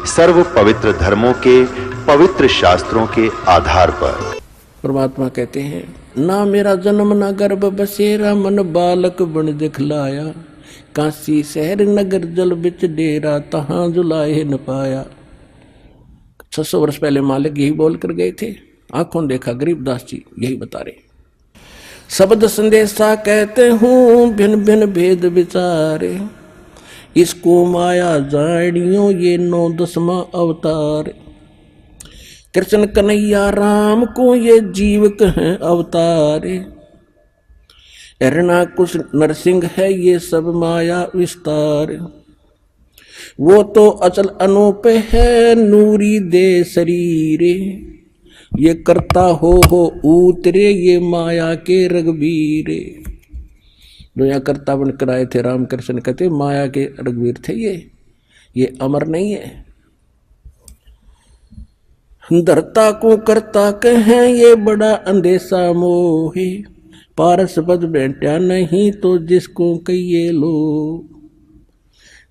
सर्व पवित्र धर्मों के पवित्र शास्त्रों के आधार पर। परमात्मा कहते हैं, ना मेरा जन्म ना गर्भ बसेरा, मन बालक बन दिखलाया, काशी शहर नगर जल बिच डेरा, तहां जुलाए न पाया। 600 वर्ष पहले मालिक यही बोल कर गए थे। आंखों देखा गरीबदास जी यही बता रहे। शब्द संदेशा कहते हूँ भिन्न भिन्न भेद विचारे, इसको माया जानियो ये 9 अवतार। कृष्ण कन्हैया राम को ये जीव कहें अवतारे, हिरणाकुश नरसिंह है ये सब माया विस्तार। वो तो अचल अनूप है नूरी दे शरीरे, ये करता हो उतरे ये माया के रघुवीरे। जो यहाँ करता बन कर आए थे रामकृष्ण कहते माया के रघुवीर थे ये अमर नहीं है। धरता को करता कहें ये बड़ा अंदेशा मोहे, पारस पद बैठा नहीं तो जिसको कहिए लो।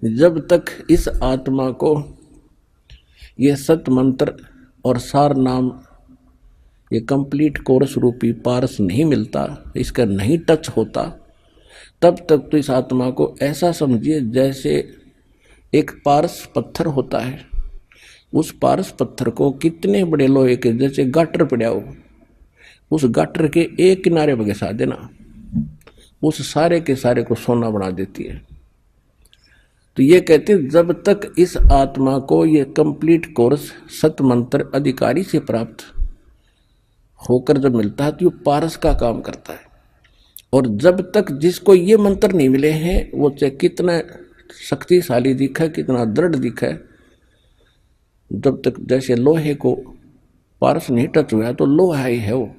जब तक इस आत्मा को ये सत मंत्र और सार नाम ये कंप्लीट कोर्स रूपी पारस नहीं मिलता, इसका नहीं टच होता, तब तक तो इस आत्मा को ऐसा समझिए जैसे एक पारस पत्थर होता है। उस पारस पत्थर को कितने बड़े लोहे के जैसे गाटर पड़ा हो, उस गाटर के एक किनारे पर घिसा देना, उस सारे के सारे को सोना बना देती है। तो ये कहते जब तक इस आत्मा को ये कंप्लीट कोर्स सत मंत्र अधिकारी से प्राप्त होकर जब मिलता है तो ये पारस का काम करता है। और जब तक जिसको ये मंत्र नहीं मिले हैं वो चाहे कितना शक्तिशाली दिखा, कितना दृढ़ दिखा, जब तक जैसे लोहे को पारस नहीं टच हुआ तो लोहा ही है वो।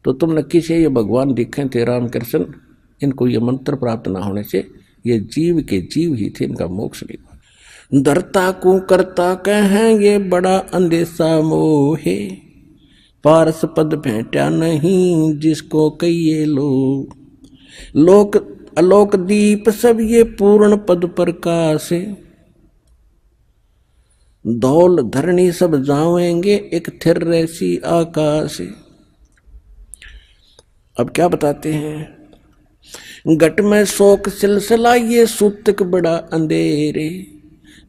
तो तुमने किसे ये भगवान दिखे थे रामकृष्ण, इनको ये मंत्र प्राप्त ना होने से ये जीव के जीव ही थे, इनका मोक्ष नहीं हुआ। धरता को करता कहें ये बड़ा अंदेशा मोहे, पारस पद भेंटा नहीं जिसको कहिए लो। लोक अलोक दीप सब ये पूर्ण पद प्रकाश, धौल धरणी सब जावेंगे एक थिर रैसी आकाश। अब क्या बताते हैं, घट में शोक सिलसिला ये सूतक बड़ा अंधेरे,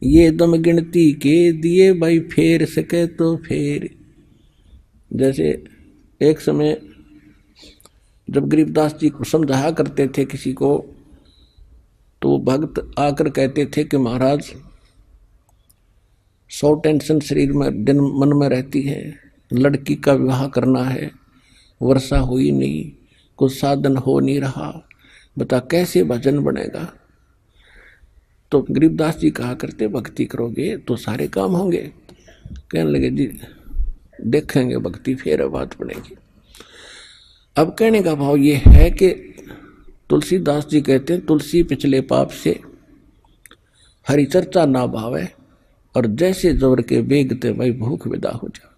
ये दम गिनती के दिए भाई फेर सके तो फेर। जैसे एक समय जब गरीबदास जी को समझाया करते थे किसी को, तो भक्त आकर कहते थे कि महाराज 100 टेंशन शरीर में दिन मन में रहती है, लड़की का विवाह करना है, वर्षा हुई नहीं, कुछ साधन हो नहीं रहा, बता कैसे भजन बनेगा। तो गरीबदास जी कहा करते भक्ति करोगे तो सारे काम होंगे। कहने लगे जी देखेंगे भक्ति फिर बात बनेगी। अब कहने का भाव ये है कि तुलसीदास जी कहते हैं तुलसी पिछले पाप से हरि चर्चा ना भावे, और जैसे जोर के बेगते भाई भूख विदा हो जा।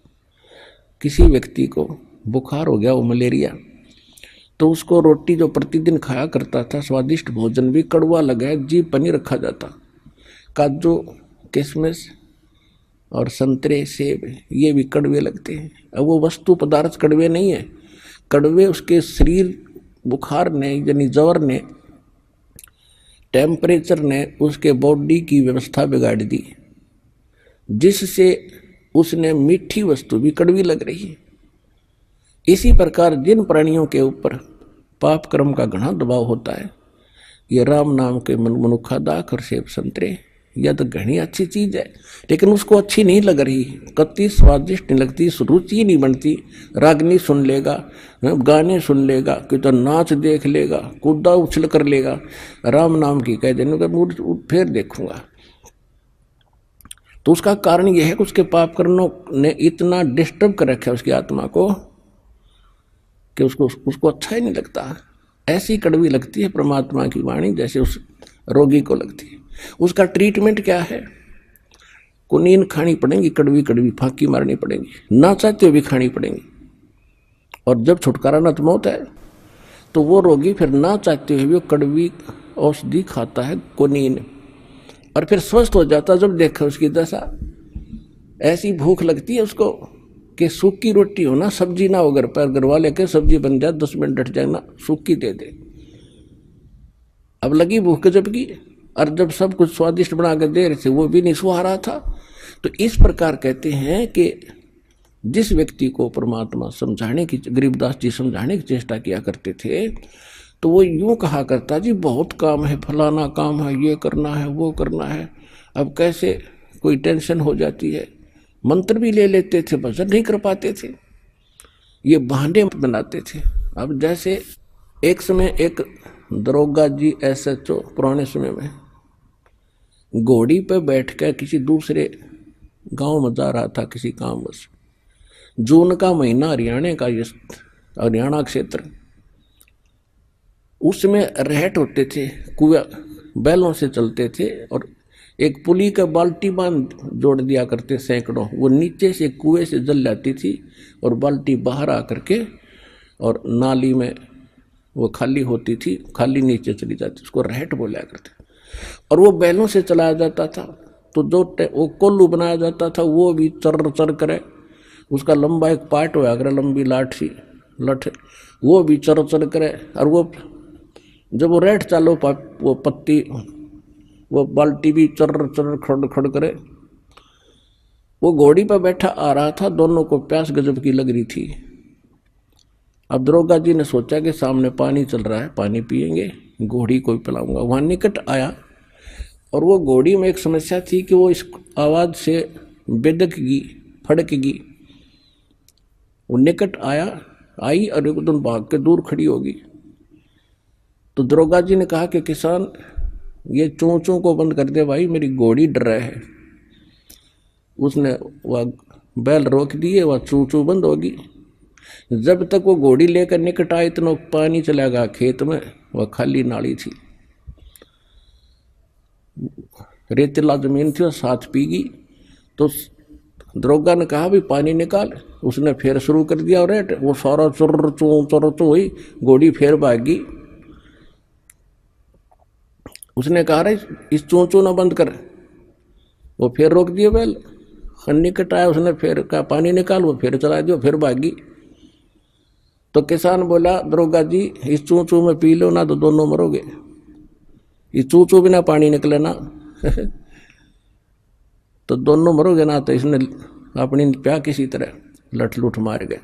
किसी व्यक्ति को बुखार हो गया, वो मलेरिया, तो उसको रोटी जो प्रतिदिन खाया करता था स्वादिष्ट भोजन भी कड़वा लगा, जी पनीर रखा जाता, काजू किशमिश और संतरे सेब ये भी कड़वे लगते हैं। अब वो वस्तु पदार्थ कड़वे नहीं है, कड़वे उसके शरीर बुखार ने यानी ज्वर ने टेम्परेचर ने उसके बॉडी की व्यवस्था बिगाड़ दी, जिससे उसने मीठी वस्तु भी कड़वी लग रही है। इसी प्रकार जिन प्राणियों के ऊपर पाप कर्म का घना दबाव होता है, ये राम नाम के मनुखा दाख और सेब संतरे, यह तो घनी अच्छी चीज है, लेकिन उसको अच्छी नहीं लग रही, कत्ती स्वादिष्ट नहीं लगती, रुचि नहीं बनती। रागनी सुन लेगा, गाने सुन लेगा, कि तो नाच देख लेगा, कूदा उछल कर लेगा, राम नाम की कह देने का फिर देखूंगा। तो उसका कारण यह है कि उसके पाप कर्मों ने इतना डिस्टर्ब कर रखा है उसकी आत्मा को कि उसको अच्छा ही नहीं लगता। ऐसी कड़वी लगती है परमात्मा की वाणी जैसे उस रोगी को लगती है। उसका ट्रीटमेंट क्या है, कुनीन खानी पड़ेगी, कड़वी कड़वी फांकी मारनी पड़ेगी, ना चाहते हुए भी खानी पड़ेगी। और जब छुटकारा न तो मौत है, तो वो रोगी फिर ना चाहते हुए भी कड़वी औषधि खाता है कुनीन, और फिर स्वस्थ हो जाता जब देखा उसकी दशा। ऐसी भूख लगती है उसको कि सूखी रोटी हो ना, सब्जी ना हो घर पर, घर वाले के सब्जी बन जाए 10 मिनट हट जाए ना, सूखी दे दे। अब लगी भूख गजब की, और जब सब कुछ स्वादिष्ट बना के दे रहे थे वो भी नहीं सुहा रहा था। तो इस प्रकार कहते हैं कि जिस व्यक्ति को परमात्मा समझाने की, गरीबदास जी समझाने की चेष्टा किया करते थे, तो वो यूं कहा करता, जी बहुत काम है, फलाना काम है, ये करना है, वो करना है। अब कैसे कोई टेंशन हो जाती है, मंत्र भी ले लेते थे, भजन नहीं कर पाते थे, ये बहाने बनाते थे। अब जैसे एक समय एक दरोगा जी SHO पुराने समय में घोड़ी पे बैठ कर किसी दूसरे गांव में जा रहा था किसी काम बस। जून का महीना, हरियाणा क्षेत्र, उसमें रहट होते थे, कुएं बैलों से चलते थे, और एक पुली का बाल्टी बांध जोड़ दिया करते सैकड़ों, वो नीचे से कुएं से जल जाती थी और बाल्टी बाहर आकर के और नाली में वो खाली होती थी, खाली नीचे चली जाती, उसको रहट बोला करते। और वो बैलों से चलाया जाता था, तो जो वो कोल्लू बनाया जाता था वो भी चर चर करे, उसका लंबा एक पार्ट होया करे, लंबी लाठी लठ, वो भी चर चर करे। और वो जब वो रहट चालो वो पत्ती, वो बाल्टी भी चर चर खड़ खड़ करे। वो घोड़ी पर बैठा आ रहा था, दोनों को प्यास गजब की लग रही थी। अब दरोगा जी ने सोचा कि सामने पानी चल रहा है, पानी पिएंगे, घोड़ी को पिलाऊंगा। वहां निकट आया, और वो घोड़ी में एक समस्या थी कि वो इस आवाज से बेदकगी, फड़कगी। वो निकट आई और एकदम भाग के दूर खड़ी होगी। तो दरोगा जी ने कहा कि किसान, ये चोंचों को बंद कर दे भाई, मेरी घोड़ी डर रहा है। उसने वह बैल रोक दिए, वह चूचू बंद होगी। जब तक वो घोड़ी लेकर निकट आए, इतना पानी चला गया खेत में, वह खाली नाली थी, रेतीला जमीन थी, और साथ पीगी। तो दरोगा ने कहा भी पानी निकाल, उसने फिर शुरू कर दिया, और वो सारा चुर चो हुई, घोड़ी फिर भागी। उसने कहा रे इस चोंचो ना बंद कर, वो फिर रोक दिया बैल। निकट आया, उसने फिर कहा पानी निकाल, वो फिर चला दिया, फिर भागी। तो किसान बोला, दरोगा जी इस चूचू में पी लो ना तो दोनों मरोगे, इस चूचू बिना पानी निकले ना तो दोनों मरोगे ना। तो इसने अपनी प्या किसी तरह लठ लुठ मार गए।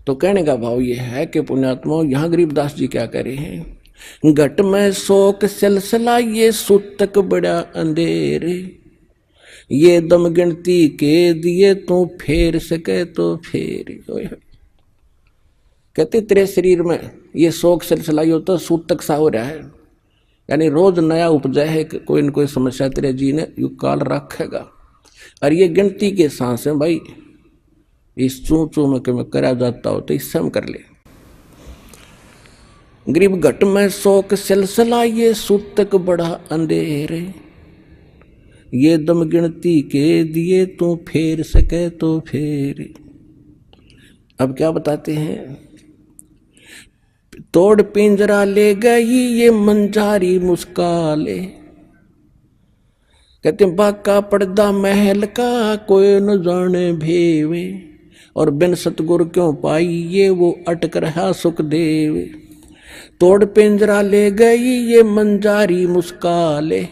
तो कहने का भाव ये है कि पुण्यात्मा, यहाँ गरीबदास जी क्या कह रहे हैं, घट में शोक सिलसिला ये सूतक बड़ा अंधेरे, ये दम गिनती के दिए तू फेर सके तो फेर। कहते तेरे शरीर में ये शोक सिलसिला होता, सूतक सा हो रहा है, यानी रोज नया उपजा है, कोई न कोई समस्या तेरे जी ने यू काल रखेगा। और ये गिनती के सांस है भाई, इस चू चू में मैं करा जाता हो तो इससे हम कर ले। गरीब घट में शोक सिलसिला ये सूतक बड़ा अंधेरे, ये दम गिनती के दिए तू फेर सके तो फेर। अब क्या बताते हैं, तोड़ पिंजरा ले गई ये मंझारी मुस्काले, कहते बाका पर्दा महल का कोई न जाने भेवे, और बिन सतगुर क्यों पाई ये वो अटक रहा सुख देवे। तोड़ पिंजरा ले गई ये मंझारी मुस्काले,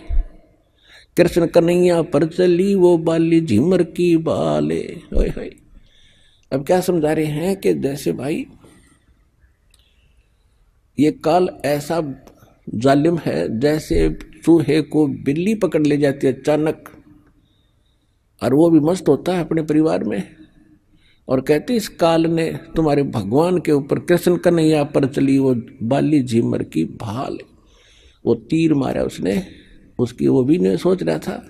कृष्ण कन्हैया पर चली वो बाली झिमर की बाले। ओए होए। अब क्या समझा रहे हैं कि जैसे भाई ये काल ऐसा जालिम है, जैसे चूहे को बिल्ली पकड़ ले जाती है अचानक, और वो भी मस्त होता है अपने परिवार में, और कहते इस काल ने तुम्हारे भगवान के ऊपर, कृष्ण कन्हैया पर चली वो बाली झिमर की भाल। वो तीर मारा उसने, उसकी वो भी नहीं सोच रहा था,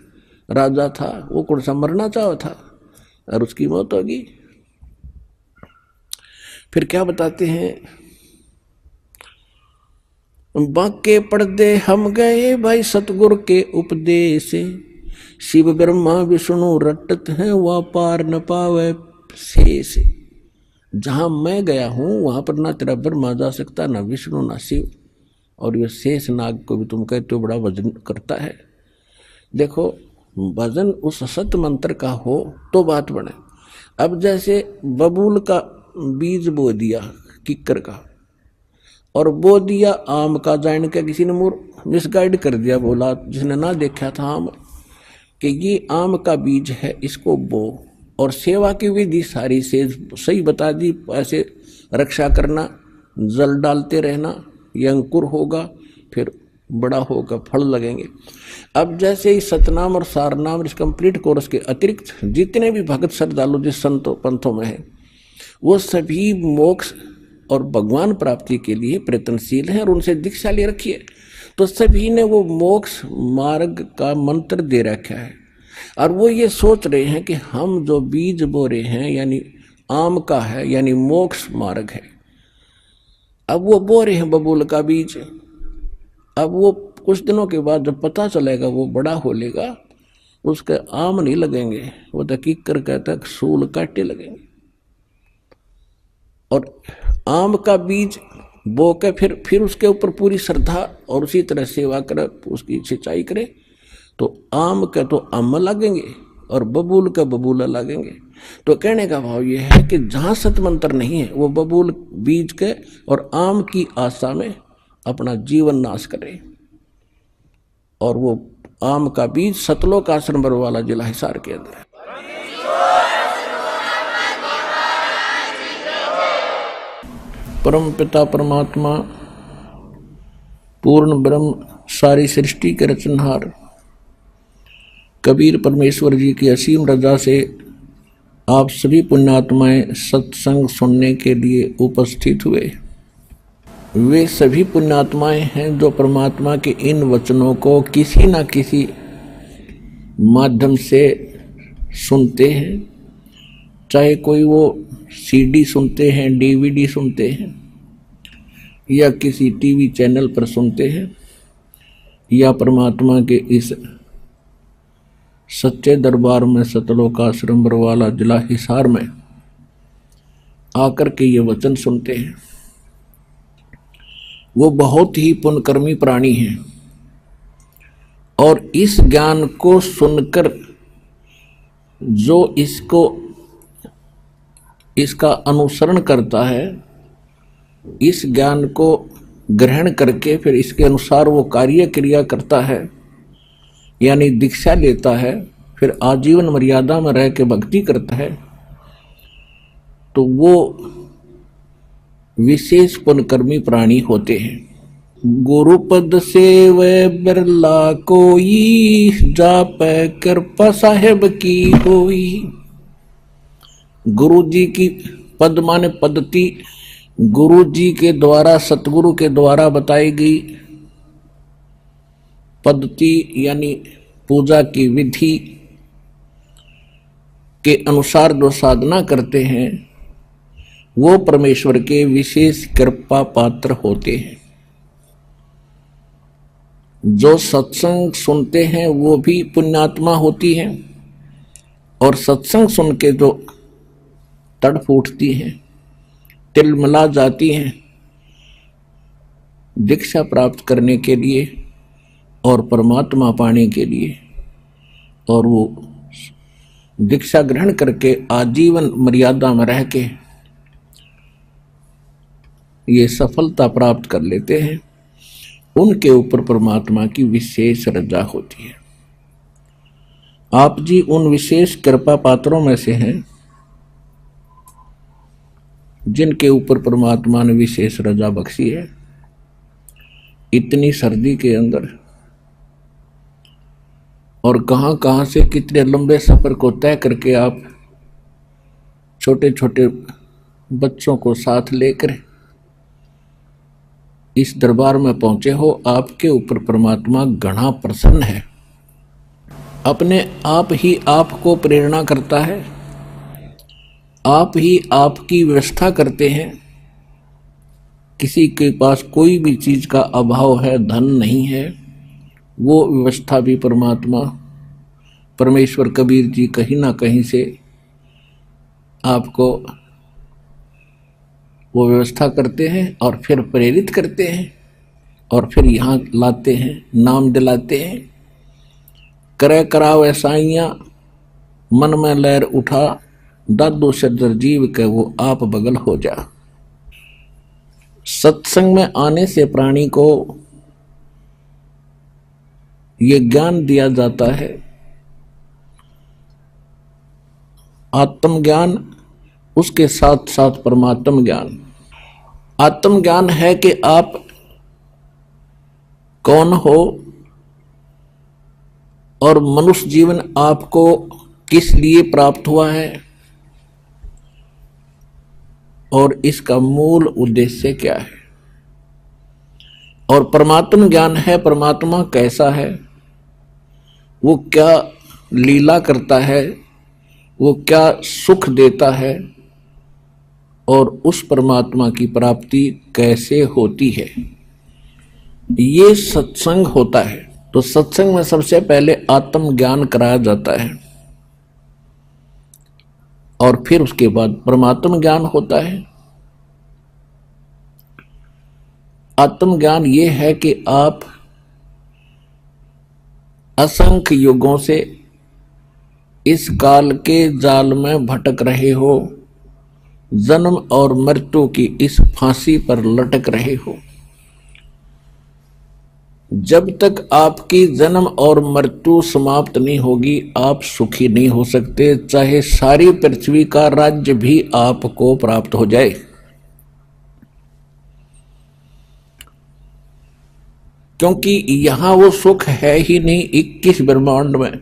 राजा था वो, कौन सा मरना चाहा था, और उसकी मौत होगी। फिर क्या बताते हैं, बाके पर्दे हम गए भाई सतगुरु के उपदेश, शिव ब्रह्मा विष्णु रटत हैं वह पार न पावे शेष। जहां मैं गया हूं वहां पर ना तेरा ब्रह्मा जा सकता, ना विष्णु ना शिव, और ये शेष नाग को भी तुम कहते हो बड़ा वजन करता है। देखो भजन उस सत मंत्र का हो तो बात बने। अब जैसे बबूल का बीज बो दिया किक्कर का, और बो दिया आम का, जान के किसी ने मिसगाइड कर दिया, बोला जिसने ना देखा था आम कि ये आम का बीज है, इसको बो, और सेवा की विधि सारी से सही बता दी, ऐसे रक्षा करना, जल डालते रहना, ये अंकुर होगा, फिर बड़ा होगा, फल लगेंगे। अब जैसे ही सतनाम और सारनाम इस कंप्लीट कोर्स के अतिरिक्त जितने भी भगत श्रद्धालु जिस संतों पंथों में हैं, वो सभी मोक्ष और भगवान प्राप्ति के लिए प्रयत्नशील हैं और उनसे दीक्षा ले रखी है। तो सभी ने वो मोक्ष मार्ग का मंत्र दे रखा है, और वो ये सोच रहे हैं कि हम जो बीज बो रहे हैं यानी आम का है, यानी मोक्ष मार्ग है। अब वो बो रहे हैं बबूल का बीज, अब वो कुछ दिनों के बाद जब पता चलेगा वो बड़ा हो लेगा, उसके आम नहीं लगेंगे, वो तो किक्कर कहता है सूल काटे लगेंगे। और आम का बीज बो के फिर उसके ऊपर पूरी श्रद्धा और उसी तरह सेवा करे, उसकी सिंचाई करे, तो आम के तो आम लगेंगे और बबूल का बबूला लगेंगे। तो कहने का भाव ये है कि जहाँ सतमंत्र नहीं है वो बबूल बीज के और आम की आशा में अपना जीवन नाश करे। और वो आम का बीज सतलोक आश्रम बरवाला जिला हिसार के अंदर है। परम पिता परमात्मा पूर्ण ब्रह्म सारी सृष्टि के रचनहार कबीर परमेश्वर जी की असीम रजा से आप सभी पुण्यात्माएं सत्संग सुनने के लिए उपस्थित हुए। वे सभी पुण्यात्माएं हैं जो परमात्मा के इन वचनों को किसी न किसी माध्यम से सुनते हैं, चाहे कोई वो सीडी सुनते हैं, डीवीडी सुनते हैं, या किसी टीवी चैनल पर सुनते हैं, या परमात्मा के इस सच्चे दरबार में सतलोक आश्रम बरवाला जिला हिसार में आकर के ये वचन सुनते हैं। वो बहुत ही पुण्यकर्मी प्राणी हैं और इस ज्ञान को सुनकर जो इसका अनुसरण करता है, इस ज्ञान को ग्रहण करके फिर इसके अनुसार वो कार्य क्रिया करता है, यानी दीक्षा लेता है, फिर आजीवन मर्यादा में रह के भक्ति करता है, तो वो विशेष पुण्यकर्मी प्राणी होते हैं। गुरुपद सेवै बिरला कोई, जापै कृपा साहेब की होई। गुरु जी की पद माने पद्धति, गुरु जी के द्वारा, सतगुरु के द्वारा बताई गई पद्धति यानी पूजा की विधि के अनुसार जो साधना करते हैं वो परमेश्वर के विशेष कृपा पात्र होते हैं। जो सत्संग सुनते हैं वो भी पुण्यात्मा होती हैं, और सत्संग सुन के जो तड़फ उठती हैं, तिलमिला जाती हैं दीक्षा प्राप्त करने के लिए और परमात्मा पाने के लिए, और वो दीक्षा ग्रहण करके आजीवन मर्यादा में रह के ये सफलता प्राप्त कर लेते हैं, उनके ऊपर परमात्मा की विशेष रजा होती है। आप जी उन विशेष कृपा पात्रों में से हैं जिनके ऊपर परमात्मा ने विशेष रजा बख्शी है। इतनी सर्दी के अंदर और कहां कहां से कितने लंबे सफर को तय करके आप छोटे छोटे बच्चों को साथ लेकर इस दरबार में पहुंचे हो, आपके ऊपर परमात्मा घना प्रसन्न है। अपने आप ही आपको प्रेरणा करता है, आप ही आपकी व्यवस्था करते हैं। किसी के पास कोई भी चीज का अभाव है, धन नहीं है, वो व्यवस्था भी परमात्मा परमेश्वर कबीर जी कहीं ना कहीं से आपको वो व्यवस्था करते हैं और फिर प्रेरित करते हैं और फिर यहाँ लाते हैं, नाम दिलाते हैं करे करावे साइया, मन में लहर उठा, दादू सज्जर जीव के वो आप बगल हो जा। सत्संग में आने से प्राणी को ये ज्ञान दिया जाता है, आत्मज्ञान, उसके साथ साथ परमात्म ज्ञान। आत्मज्ञान है कि आप कौन हो और मनुष्य जीवन आपको किस लिए प्राप्त हुआ है और इसका मूल उद्देश्य क्या है। और परमात्म ज्ञान है, परमात्मा कैसा है, वो क्या लीला करता है, वो क्या सुख देता है और उस परमात्मा की प्राप्ति कैसे होती है, ये सत्संग होता है। तो सत्संग में सबसे पहले आत्म ज्ञान कराया जाता है और फिर उसके बाद परमात्म ज्ञान होता है। आत्म ज्ञान ये है कि आप असंख्य युगों से इस काल के जाल में भटक रहे हो, जन्म और मृत्यु की इस फांसी पर लटक रहे हो। जब तक आपकी जन्म और मृत्यु समाप्त नहीं होगी आप सुखी नहीं हो सकते, चाहे सारी पृथ्वी का राज्य भी आपको प्राप्त हो जाए। क्योंकि यहां वो सुख है ही नहीं 21 ब्रह्मांड में।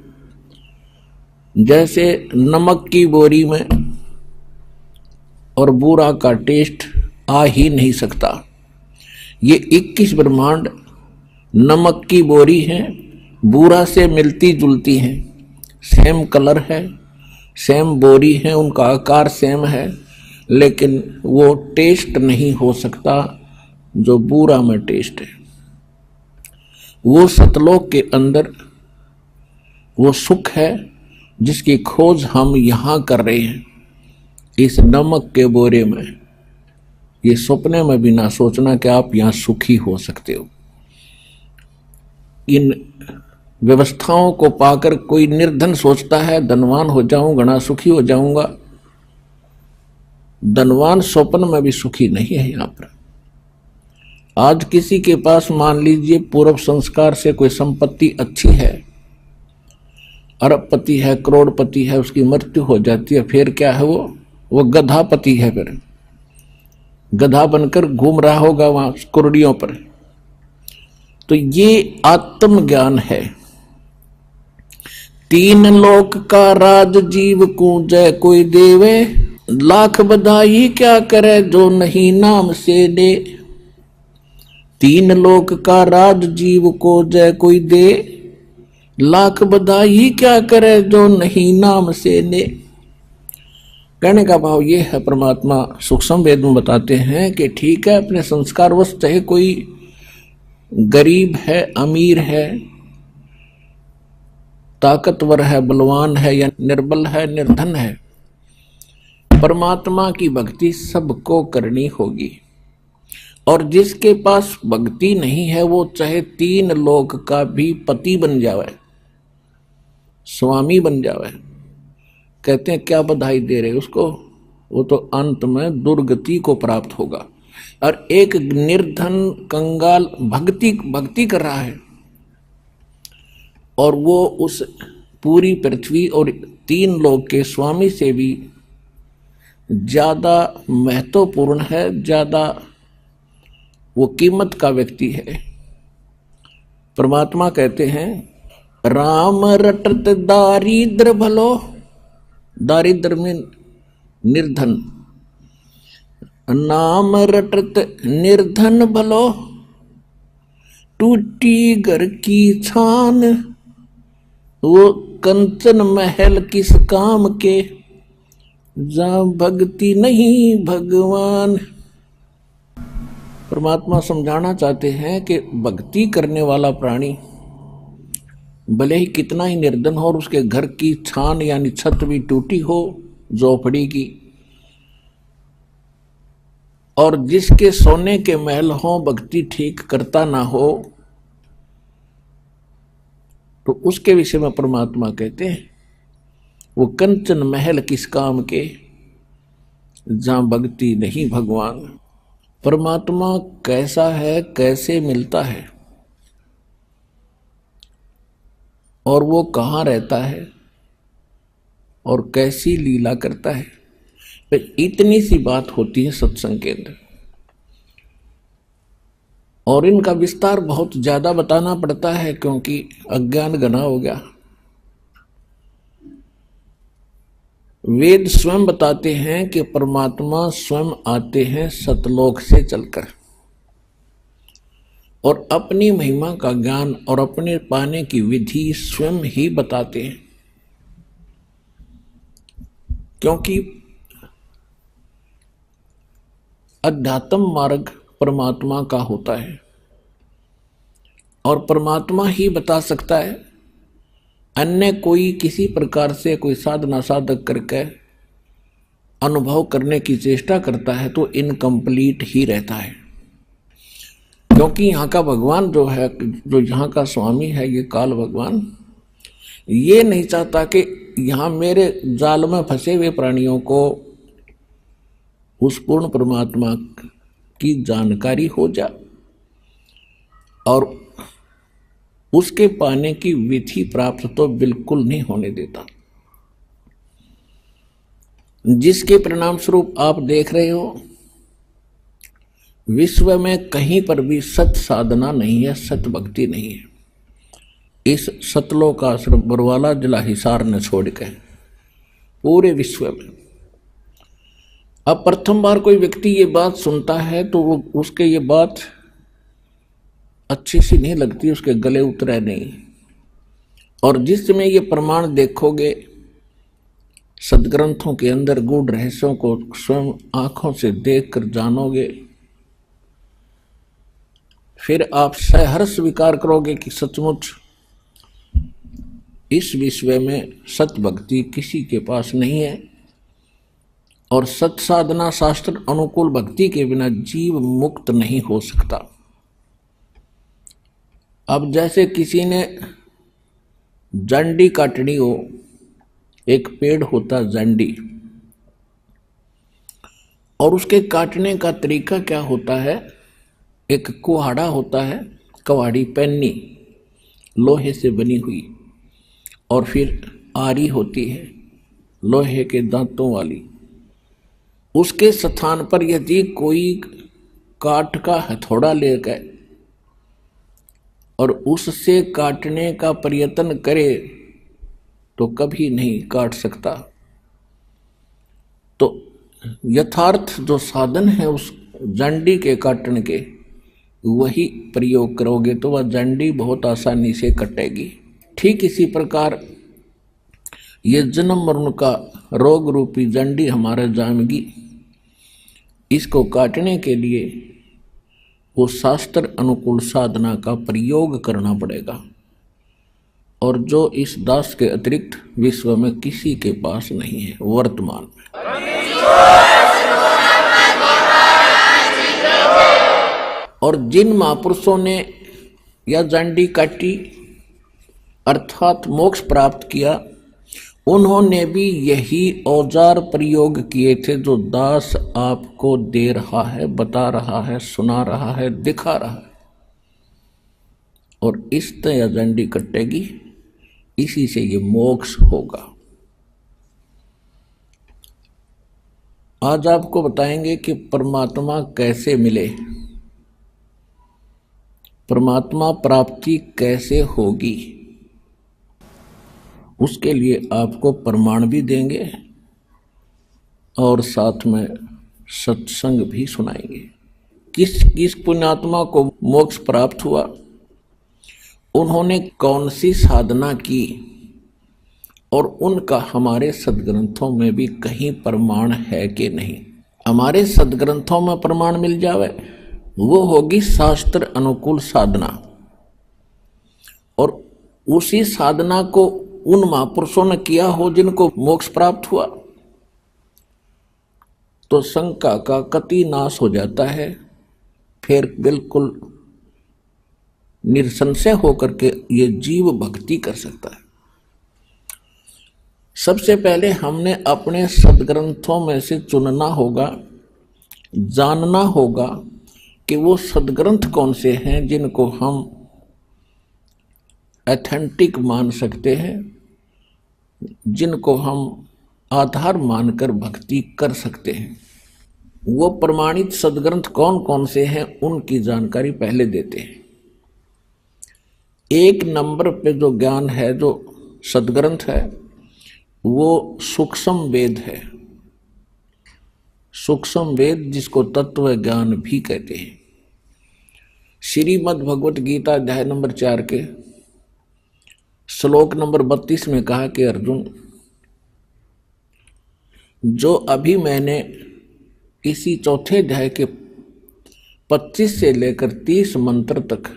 जैसे नमक की बोरी में और बूरा का टेस्ट आ ही नहीं सकता, ये 21 ब्रह्मांड नमक की बोरी है, बूरा से मिलती जुलती हैं, सेम कलर है, सेम बोरी है, उनका आकार सेम है, लेकिन वो टेस्ट नहीं हो सकता जो बूरा में टेस्ट है। वो सतलोक के अंदर वो सुख है जिसकी खोज हम यहां कर रहे हैं, इस नमक के बोरे में। ये सपने में भी ना सोचना कि आप यहां सुखी हो सकते हो। इन व्यवस्थाओं को पाकर कोई निर्धन सोचता है धनवान हो जाऊं, घना सुखी हो जाऊंगा। धनवान स्वप्न में भी सुखी नहीं है। यहां पर आज किसी के पास मान लीजिए पूर्व संस्कार से कोई संपत्ति अच्छी है, अरबपति है, करोड़पति है, उसकी मृत्यु हो जाती है, फिर क्या है, वो गधापति है, फिर गधा बनकर घूम रहा होगा वहां कुर्डियों पर। तो ये आत्मज्ञान है। तीन लोक का राज जीव को जय कोई देवे, लाख बधाई क्या करे जो नहीं नाम से दे। तीन लोक का राज जीव को जय कोई दे, लाख बधाई क्या करे जो नहीं नाम से दे। कहने का भाव ये है, परमात्मा सूक्ष्म वेद में बताते हैं कि ठीक है, अपने संस्कारवश चाहे कोई गरीब है, अमीर है, ताकतवर है, बलवान है या निर्बल है, निर्धन है, परमात्मा की भक्ति सबको करनी होगी। और जिसके पास भक्ति नहीं है वो चाहे तीन लोक का भी पति बन जावे, स्वामी बन जावे, कहते हैं क्या बधाई दे रहे उसको, वो तो अंत में दुर्गति को प्राप्त होगा। और एक निर्धन कंगाल भक्ति कर रहा है और वो उस पूरी पृथ्वी और तीन लोक के स्वामी से भी ज्यादा महत्वपूर्ण है, ज्यादा वो कीमत का व्यक्ति है। परमात्मा कहते हैं राम रटत दारिद्र भलो, दारिद्र में निर्धन, नाम रटत निर्धन भलो, टूटी घर की छान, वो कंचन महल किस काम के, जहां भक्ति नहीं भगवान। परमात्मा समझाना चाहते हैं कि भक्ति करने वाला प्राणी भले ही कितना ही निर्धन हो और उसके घर की छान यानी छत भी टूटी हो झोपड़ी की, और जिसके सोने के महल हो भक्ति ठीक करता ना हो, तो उसके विषय में परमात्मा कहते हैं वो कंचन महल किस काम के, जहां भक्ति नहीं भगवान। परमात्मा कैसा है, कैसे मिलता है और वो कहाँ रहता है और कैसी लीला करता है, तो इतनी सी बात होती है सत्संग के अंदर। और इनका विस्तार बहुत ज्यादा बताना पड़ता है क्योंकि अज्ञान घना हो गया। वेद स्वयं बताते हैं कि परमात्मा स्वयं आते हैं सतलोक से चलकर और अपनी महिमा का ज्ञान और अपने पाने की विधि स्वयं ही बताते हैं, क्योंकि अध्यात्म मार्ग परमात्मा का होता है और परमात्मा ही बता सकता है। अन्य कोई किसी प्रकार से कोई साधना साधक करके अनुभव करने की चेष्टा करता है तो इनकम्प्लीट ही रहता है, क्योंकि यहाँ का भगवान जो है, जो यहाँ का स्वामी है, ये काल भगवान, ये नहीं चाहता कि यहाँ मेरे जाल में फंसे हुए प्राणियों को उस पूर्ण परमात्मा की जानकारी हो जाए और उसके पाने की विधि प्राप्त तो बिल्कुल नहीं होने देता, जिसके परिणाम स्वरूप आप देख रहे हो विश्व में कहीं पर भी सत साधना नहीं है, सत भक्ति नहीं है। इस सतलोक आश्रम बरवाला जिला हिसार ने छोड़ के पूरे विश्व में अब प्रथम बार कोई व्यक्ति ये बात सुनता है तो वो उसके ये बात अच्छी सी नहीं लगती, उसके गले उतरे नहीं। और जिस समय ये प्रमाण देखोगे सदग्रंथों के अंदर गूढ़ रहस्यों को स्वयं आंखों से देखकर जानोगे, फिर आप सहर्ष स्वीकार करोगे कि सचमुच इस विश्व में सत भक्ति किसी के पास नहीं है और सत साधना शास्त्र अनुकूल भक्ति के बिना जीव मुक्त नहीं हो सकता। अब जैसे किसी ने जंडी काटनी हो, एक पेड़ होता जंडी, और उसके काटने का तरीका क्या होता है, एक कुहाड़ा होता है, कुहाड़ी पन्नी लोहे से बनी हुई, और फिर आरी होती है लोहे के दांतों वाली। उसके स्थान पर यदि कोई काठ का हथौड़ा लेकर और उससे काटने का प्रयत्न करे तो कभी नहीं काट सकता। तो यथार्थ जो साधन है उस जंडी के काटने के, वही प्रयोग करोगे तो वह जंडी बहुत आसानी से कटेगी। ठीक इसी प्रकार ये जन्म मरण का रोग रूपी जंडी हमारे जामगी, इसको काटने के लिए वो शास्त्र अनुकूल साधना का प्रयोग करना पड़ेगा, और जो इस दास के अतिरिक्त विश्व में किसी के पास नहीं है वर्तमान में। और जिन महापुरुषों ने यह जंडी काटी अर्थात मोक्ष प्राप्त किया, उन्होंने भी यही औजार प्रयोग किए थे जो दास आपको दे रहा है, बता रहा है, सुना रहा है, दिखा रहा है। और इस तरह जंडी कटेगी, इसी से ये मोक्ष होगा। आज आपको बताएंगे कि परमात्मा कैसे मिले, परमात्मा प्राप्ति कैसे होगी। उसके लिए आपको प्रमाण भी देंगे और साथ में सत्संग भी सुनाएंगे। किस पुण्यात्मा को मोक्ष प्राप्त हुआ, उन्होंने कौन सी साधना की, और उनका हमारे सदग्रंथों में भी कहीं प्रमाण है कि नहीं। हमारे सदग्रंथों में प्रमाण मिल जावे वो होगी शास्त्र अनुकूल साधना, और उसी साधना को उन महापुरुषों ने किया हो जिनको मोक्ष प्राप्त हुआ, तो शंका का कति नाश हो जाता है। फिर बिल्कुल निसंशय होकर के ये जीव भक्ति कर सकता है। सबसे पहले हमने अपने सदग्रंथों में से चुनना होगा, जानना होगा कि वो सदग्रंथ कौन से हैं जिनको हम ऑथेंटिक मान सकते हैं, जिनको हम आधार मानकर भक्ति कर सकते हैं। वो प्रमाणित सदग्रंथ कौन कौन से हैं उनकी जानकारी पहले देते हैं। एक नंबर पे जो ज्ञान है, जो सदग्रंथ है, वो सूक्ष्म वेद है। सूक्ष्म वेद जिसको तत्व ज्ञान भी कहते हैं। श्रीमद् भगवत गीता अध्याय नंबर 4 के श्लोक नंबर 32 में कहा कि अर्जुन, जो अभी मैंने इसी चौथे अध्याय के 25 से लेकर 30 मंत्र तक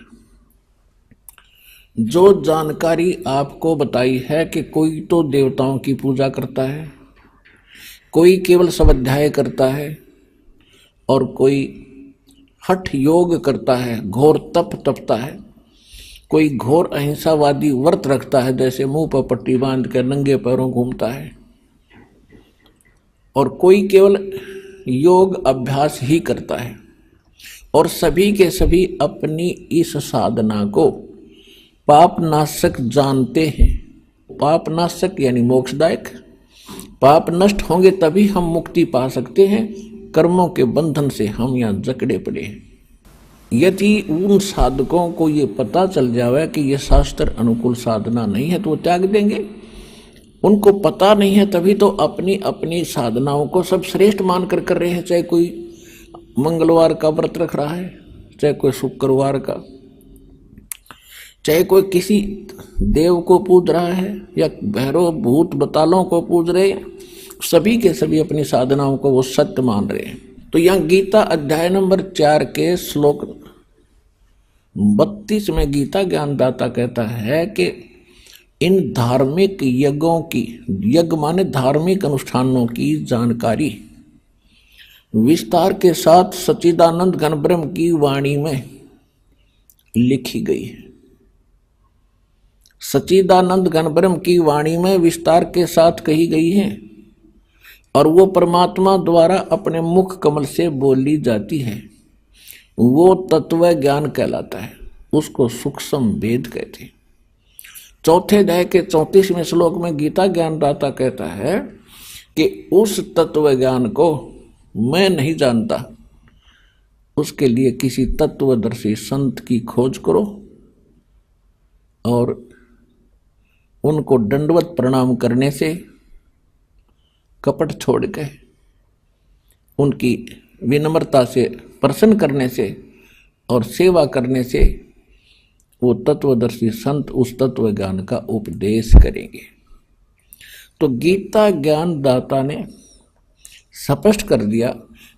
जो जानकारी आपको बताई है कि कोई तो देवताओं की पूजा करता है, कोई केवल स्वाध्याय करता है, और कोई हठ योग करता है, घोर तप तपता है, कोई घोर अहिंसावादी व्रत रखता है, जैसे मुंह पर पट्टी बांध कर नंगे पैरों घूमता है, और कोई केवल योग अभ्यास ही करता है। और सभी के सभी अपनी इस साधना को पाप नाशक जानते हैं। पाप नाशक यानी मोक्षदायक। पाप नष्ट होंगे तभी हम मुक्ति पा सकते हैं। कर्मों के बंधन से हम यहाँ जकड़े पड़े हैं। यदि उन साधकों को ये पता चल जावे कि ये शास्त्र अनुकूल साधना नहीं है तो वो त्याग देंगे। उनको पता नहीं है तभी तो अपनी अपनी साधनाओं को सब श्रेष्ठ मानकर कर रहे हैं। चाहे कोई मंगलवार का व्रत रख रहा है, चाहे कोई शुक्रवार का, चाहे कोई किसी देव को पूज रहा है या भैरव भूत बतालों को पूज रहे हैं, सभी के सभी अपनी साधनाओं को वो सत्य मान रहे हैं। तो यहाँ गीता अध्याय नंबर 4 के श्लोक 32 में गीता ज्ञानदाता कहता है कि इन धार्मिक यज्ञों की, यज्ञ माने धार्मिक अनुष्ठानों की जानकारी विस्तार के साथ सच्चिदानंद घन ब्रह्म की वाणी में लिखी गई है। सच्चिदानंद घन ब्रह्म की वाणी में विस्तार के साथ कही गई है और वो परमात्मा द्वारा अपने मुख कमल से बोली जाती है। वो तत्व ज्ञान कहलाता है, उसको सूक्ष्म वेद कहते हैं। चौथे अध्याय के 34वें श्लोक में गीता ज्ञानदाता कहता है कि उस तत्व ज्ञान को मैं नहीं जानता, उसके लिए किसी तत्वदर्शी संत की खोज करो और उनको दंडवत प्रणाम करने से, कपट छोड़ के उनकी विनम्रता से प्रसन्न करने से और सेवा करने से वो तत्वदर्शी संत उस तत्व ज्ञान का उपदेश करेंगे। तो गीता ज्ञानदाता ने स्पष्ट कर दिया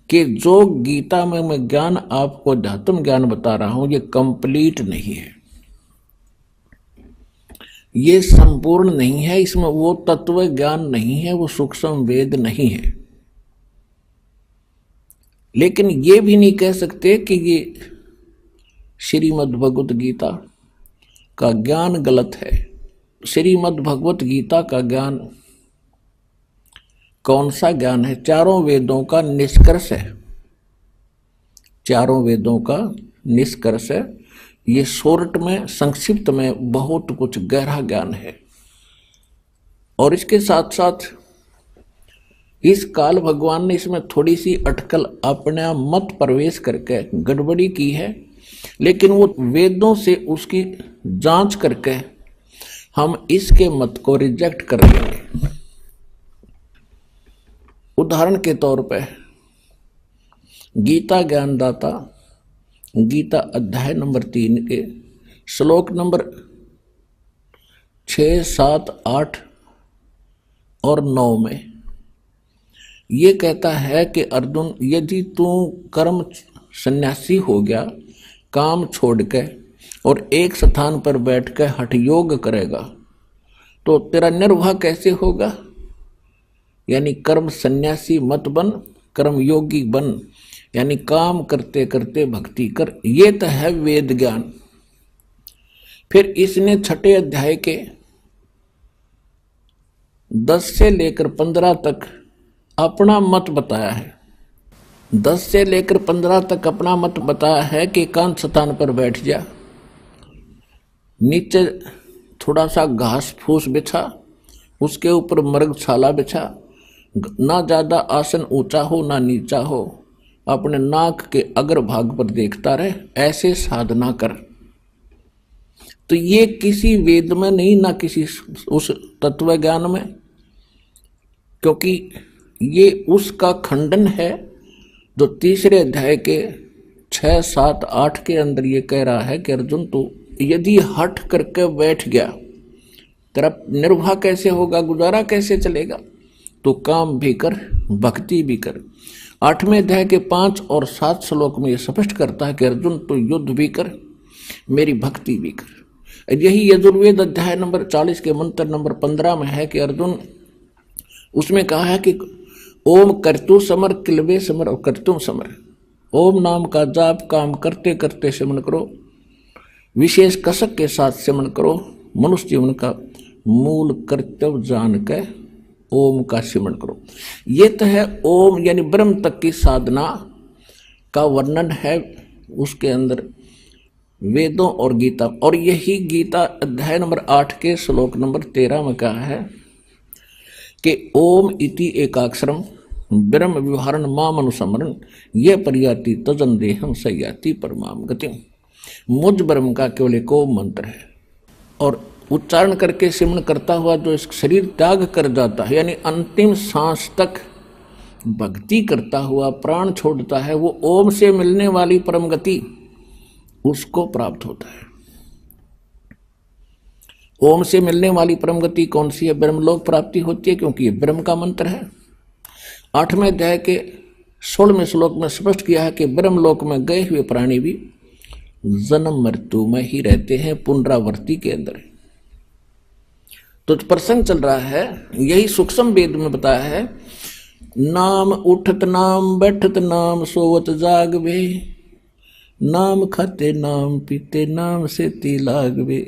कि जो गीता में मैं ज्ञान आपको अध्यात्म ज्ञान बता रहा हूं ये कंप्लीट नहीं है, ये संपूर्ण नहीं है, इसमें वो तत्व ज्ञान नहीं है, वो सूक्ष्म वेद नहीं है। लेकिन ये भी नहीं कह सकते कि ये श्रीमद् भगवत गीता का ज्ञान गलत है। श्रीमद् भगवत गीता का ज्ञान कौन सा ज्ञान है? चारों वेदों का निष्कर्ष है, चारों वेदों का निष्कर्ष है। ये शॉर्ट में, संक्षिप्त में बहुत कुछ गहरा ज्ञान है। और इसके साथ साथ इस काल भगवान ने इसमें थोड़ी सी अटकल अपने मत प्रवेश करके गड़बड़ी की है, लेकिन वो वेदों से उसकी जांच करके हम इसके मत को रिजेक्ट कर देंगे। उदाहरण के तौर पे गीता ज्ञानदाता गीता अध्याय नंबर 3 के श्लोक नंबर 6, 7, 8 और 9 में ये कहता है कि अर्जुन, यदि तू कर्म सन्यासी हो गया, काम छोड़ के और एक स्थान पर बैठ कर हठ योग करेगा तो तेरा निर्वाह कैसे होगा? यानी कर्म सन्यासी मत बन, कर्म योगी बन, यानी काम करते करते भक्ति कर। ये तो है वेद ज्ञान। फिर इसने छठे अध्याय के 10 से लेकर 15 तक अपना मत बताया है। 10 से लेकर 15 तक अपना मत बताया है कि एकांत स्थान पर बैठ जा, नीचे थोड़ा सा घास फूस बिछा, उसके ऊपर मृगशाला बिछा, ना ज्यादा आसन ऊंचा हो ना नीचा हो, अपने नाक के अग्रभाग पर देखता रहे, ऐसे साधना कर। तो ये किसी वेद में नहीं, ना किसी उस तत्व ज्ञान में, क्योंकि ये उसका खंडन है जो तीसरे अध्याय के 6, 7, 8 के अंदर ये कह रहा है कि अर्जुन तू यदि हट करके बैठ गया, तेरा निर्वाह कैसे होगा, गुजारा कैसे चलेगा, तो काम भी कर, भक्ति भी कर। 8वें अध्याय के 5 और 7 श्लोक में यह स्पष्ट करता है कि अर्जुन तू युद्ध भी कर, मेरी भक्ति भी कर। यही यजुर्वेद अध्याय नंबर 40 के मंत्र नंबर 15 में है कि अर्जुन, उसमें कहा है कि ओम कर्तु समर किलवे समर और कर्तुम समर। ओम नाम का जाप काम करते करते सिमरण करो, विशेष कसक के साथ सिमरण करो, मनुष्य जीवन का मूल कर्तव्य जान के ओम का सिमरण करो। ये तो है ओम यानी ब्रह्म तक की साधना का वर्णन है उसके अंदर वेदों और गीता। और यही गीता अध्याय नंबर 8 के श्लोक नंबर 13 में कहा है कि ओम इति एकाक्षरम ब्रह्म विवहारण माम अनुसमरण ये पर्याति तजन देहम सयाति परमाम गतिम। मुझ ब्रह्म का केवल एक ओम मंत्र है, और उच्चारण करके सिमरण करता हुआ जो इस शरीर त्याग कर जाता है, यानी अंतिम सांस तक भक्ति करता हुआ प्राण छोड़ता है, वो ओम से मिलने वाली परम गति उसको प्राप्त होता है। ओम से मिलने वाली परम गति कौन सी है? ब्रह्मलोक प्राप्ति होती है, क्योंकि ये ब्रह्म का मंत्र है। 8वें अध्याय के 16वें श्लोक में स्पष्ट किया है कि ब्रह्मलोक में गए हुए प्राणी भी जन्म मृत्यु में ही रहते हैं, पुनरावृत्ति के अंदर। तो प्रसंग चल रहा है, यही सूक्ष्म वेद में बताया है, नाम उठत नाम बैठत नाम सोवत जागवे, नाम खाते नाम पीते नाम से ती लागवे।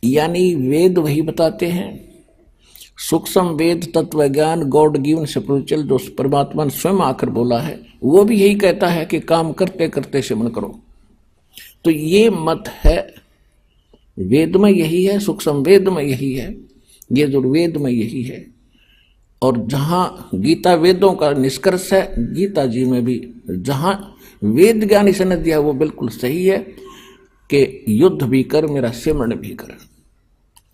यानी वेद वही बताते हैं, सूक्ष्म वेद तत्व ज्ञान गॉड गिवन स्पिरिचुअल जो परमात्मा ने स्वयं आकर बोला है, वो भी यही कहता है कि काम करते करते सिमरण करो। तो ये मत है, वेद में यही है, सूक्ष्म वेद में यही है, ये दुर्वेद में यही है। और जहां गीता वेदों का निष्कर्ष है, गीता जी में भी जहां वेद ज्ञान इसने दिया वो बिल्कुल सही है कि युद्ध भी कर मेरा सिमरण भी कर,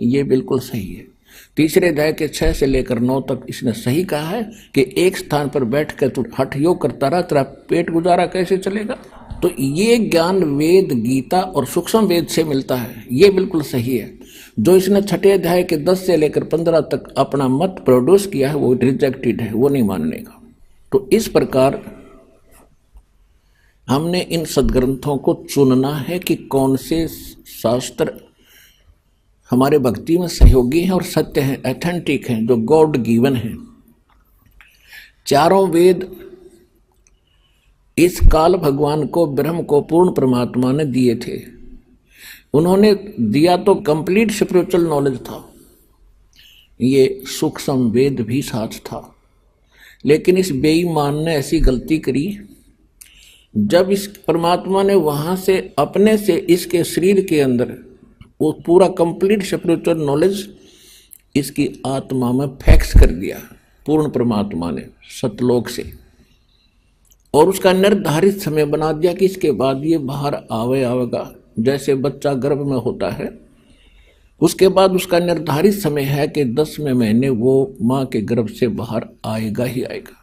ये बिल्कुल सही है। तीसरे अध्याय के 6 से लेकर 9 तक इसने सही कहा है कि एक स्थान पर बैठ कर तू हठ योग करता रहा, तेरा पेट गुजारा कैसे चलेगा। तो ये ज्ञान वेद गीता और सूक्ष्म वेद से मिलता है, ये बिल्कुल सही है। जो इसने छठे अध्याय के 10 से लेकर 15 तक अपना मत प्रोड्यूस किया है वो रिजेक्टेड है, वो नहीं मानने का। तो इस प्रकार हमने इन सदग्रंथों को चुनना है कि कौन से शास्त्र हमारे भक्ति में सहयोगी हैं और सत्य हैं, ऑथेंटिक हैं, जो गॉड गिवन हैं। चारों वेद इस काल भगवान को, ब्रह्म को, पूर्ण परमात्मा ने दिए थे। उन्होंने दिया तो कंप्लीट स्पिरिचुअल नॉलेज था, ये सूक्ष्म वेद भी साथ था। लेकिन इस बेईमान ने ऐसी गलती करी, जब इस परमात्मा ने वहां से अपने से इसके शरीर के अंदर वो पूरा कंप्लीट स्पिरिचुअल नॉलेज इसकी आत्मा में फैक्स कर दिया पूर्ण परमात्मा ने सतलोक से, और उसका निर्धारित समय बना दिया कि इसके बाद ये बाहर आवेगा। जैसे बच्चा गर्भ में होता है, उसके बाद उसका निर्धारित समय है कि 10वें महीने वो माँ के गर्भ से बाहर आएगा ही आएगा।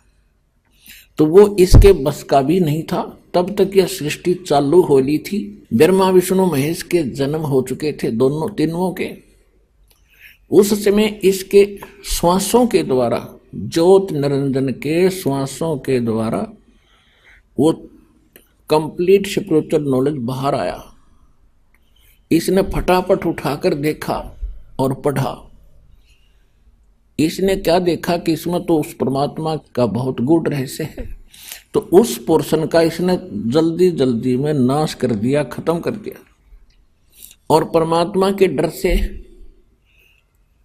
तो वो इसके बस का भी नहीं था। तब तक यह सृष्टि चालू हो ली थी, ब्रह्मा विष्णु महेश के जन्म हो चुके थे, दोनों तीनों के। उस समय इसके श्वासों के द्वारा, ज्योत निरंजन के श्वासों के द्वारा वो कंप्लीट स्पिरिचुअल नॉलेज बाहर आया। इसने फटाफट उठाकर देखा और पढ़ा। इसने क्या देखा कि इसमें तो उस परमात्मा का बहुत गूढ़ रहस्य है, तो उस पोर्शन का इसने जल्दी जल्दी में नाश कर दिया, खत्म कर दिया। और परमात्मा के डर से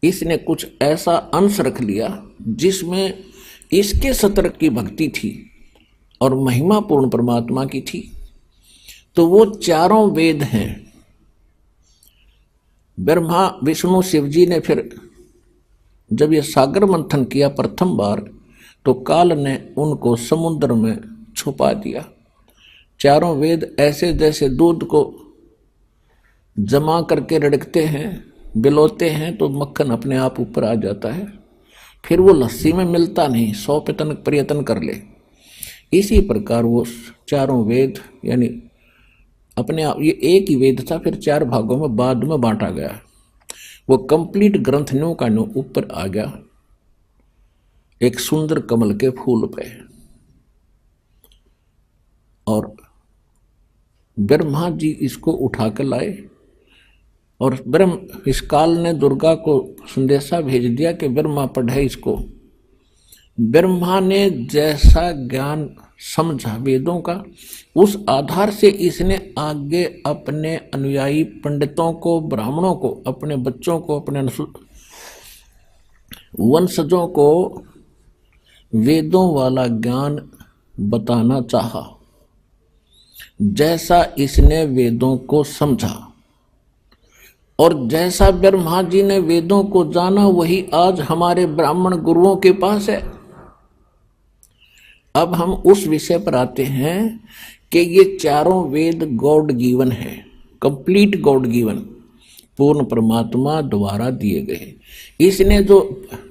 इसने कुछ ऐसा अंश रख लिया जिसमें इसके सत्र की भक्ति थी और महिमा पूर्ण परमात्मा की थी। तो वो चारों वेद हैं। ब्रह्मा विष्णु शिव जी ने फिर जब ये सागर मंथन किया प्रथम बार, तो काल ने उनको समुद्र में छुपा दिया। चारों वेद ऐसे जैसे दूध को जमा करके रड़कते हैं, बिलोते हैं तो मक्खन अपने आप ऊपर आ जाता है, फिर वो लस्सी में मिलता नहीं, 100 प्रयत्न कर ले। इसी प्रकार वो चारों वेद यानी अपने आप, ये एक ही वेद था, फिर 4 भागों में बाद में बांटा गया। वो कंप्लीट ग्रंथ न्यू का न्यू ऊपर आ गया एक सुंदर कमल के फूल पे। और ब्रह्मा जी इसको उठा कर लाए और इस काल ने दुर्गा को संदेशा भेज दिया कि ब्रह्मा पढ़े इसको। ब्रह्मा ने जैसा ज्ञान समझा वेदों का, उस आधार से इसने आगे अपने अनुयायी पंडितों को, ब्राह्मणों को, अपने बच्चों को, अपने वंशजों को वेदों वाला ज्ञान बताना चाहा। जैसा इसने वेदों को समझा और जैसा ब्रह्मा जी ने वेदों को जाना, वही आज हमारे ब्राह्मण गुरुओं के पास है। अब हम उस विषय पर आते हैं कि ये चारों वेद गॉड गिवन है, कंप्लीट गॉड गिवन, पूर्ण परमात्मा द्वारा दिए गए। इसने जो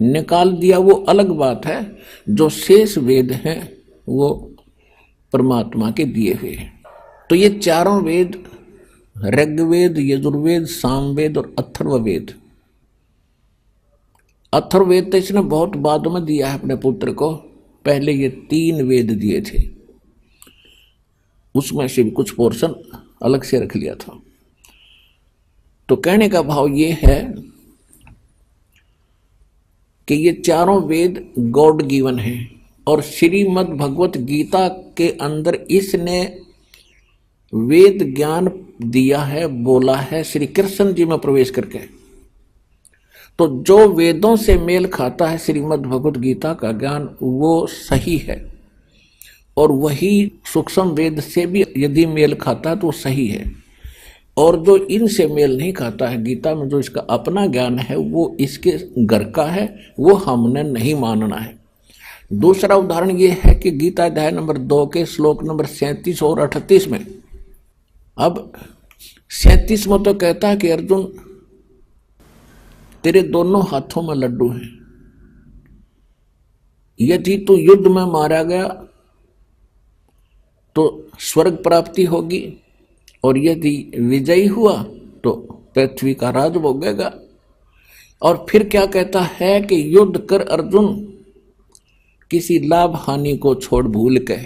निकाल दिया वो अलग बात है, जो शेष वेद हैं वो परमात्मा के दिए हुए हैं। तो ये चारों वेद, ऋग्वेद, यजुर्वेद, सामवेद और अथर्ववेद। अथर्ववेद तो इसने बहुत बाद में दिया है अपने पुत्र को, पहले ये 3 वेद दिए थे, उसमें से भी कुछ पोर्शन अलग से रख लिया था। तो कहने का भाव ये है कि ये चारों वेद गॉड गिवन है और श्रीमद् भगवत गीता के अंदर इसने वेद ज्ञान दिया है, बोला है श्री कृष्ण जी में प्रवेश करके। तो जो वेदों से मेल खाता है श्रीमद् भगवत गीता का ज्ञान, वो सही है, और वही सूक्ष्म वेद से भी यदि मेल खाता है तो सही है। और जो इनसे मेल नहीं खाता है, गीता में जो इसका अपना ज्ञान है वो इसके घर का है, वो हमने नहीं मानना है। दूसरा उदाहरण ये है कि गीता अध्याय नंबर 2 के श्लोक नंबर 37 और 38 में, अब 37 में तो कहता है कि अर्जुन तेरे दोनों हाथों में लड्डू हैं, यदि तू युद्ध में मारा गया तो स्वर्ग प्राप्ति होगी, और यदि विजयी हुआ तो पृथ्वी का राज भोगेगा। और फिर क्या कहता है कि युद्ध कर अर्जुन, किसी लाभ हानि को छोड़ भूल के,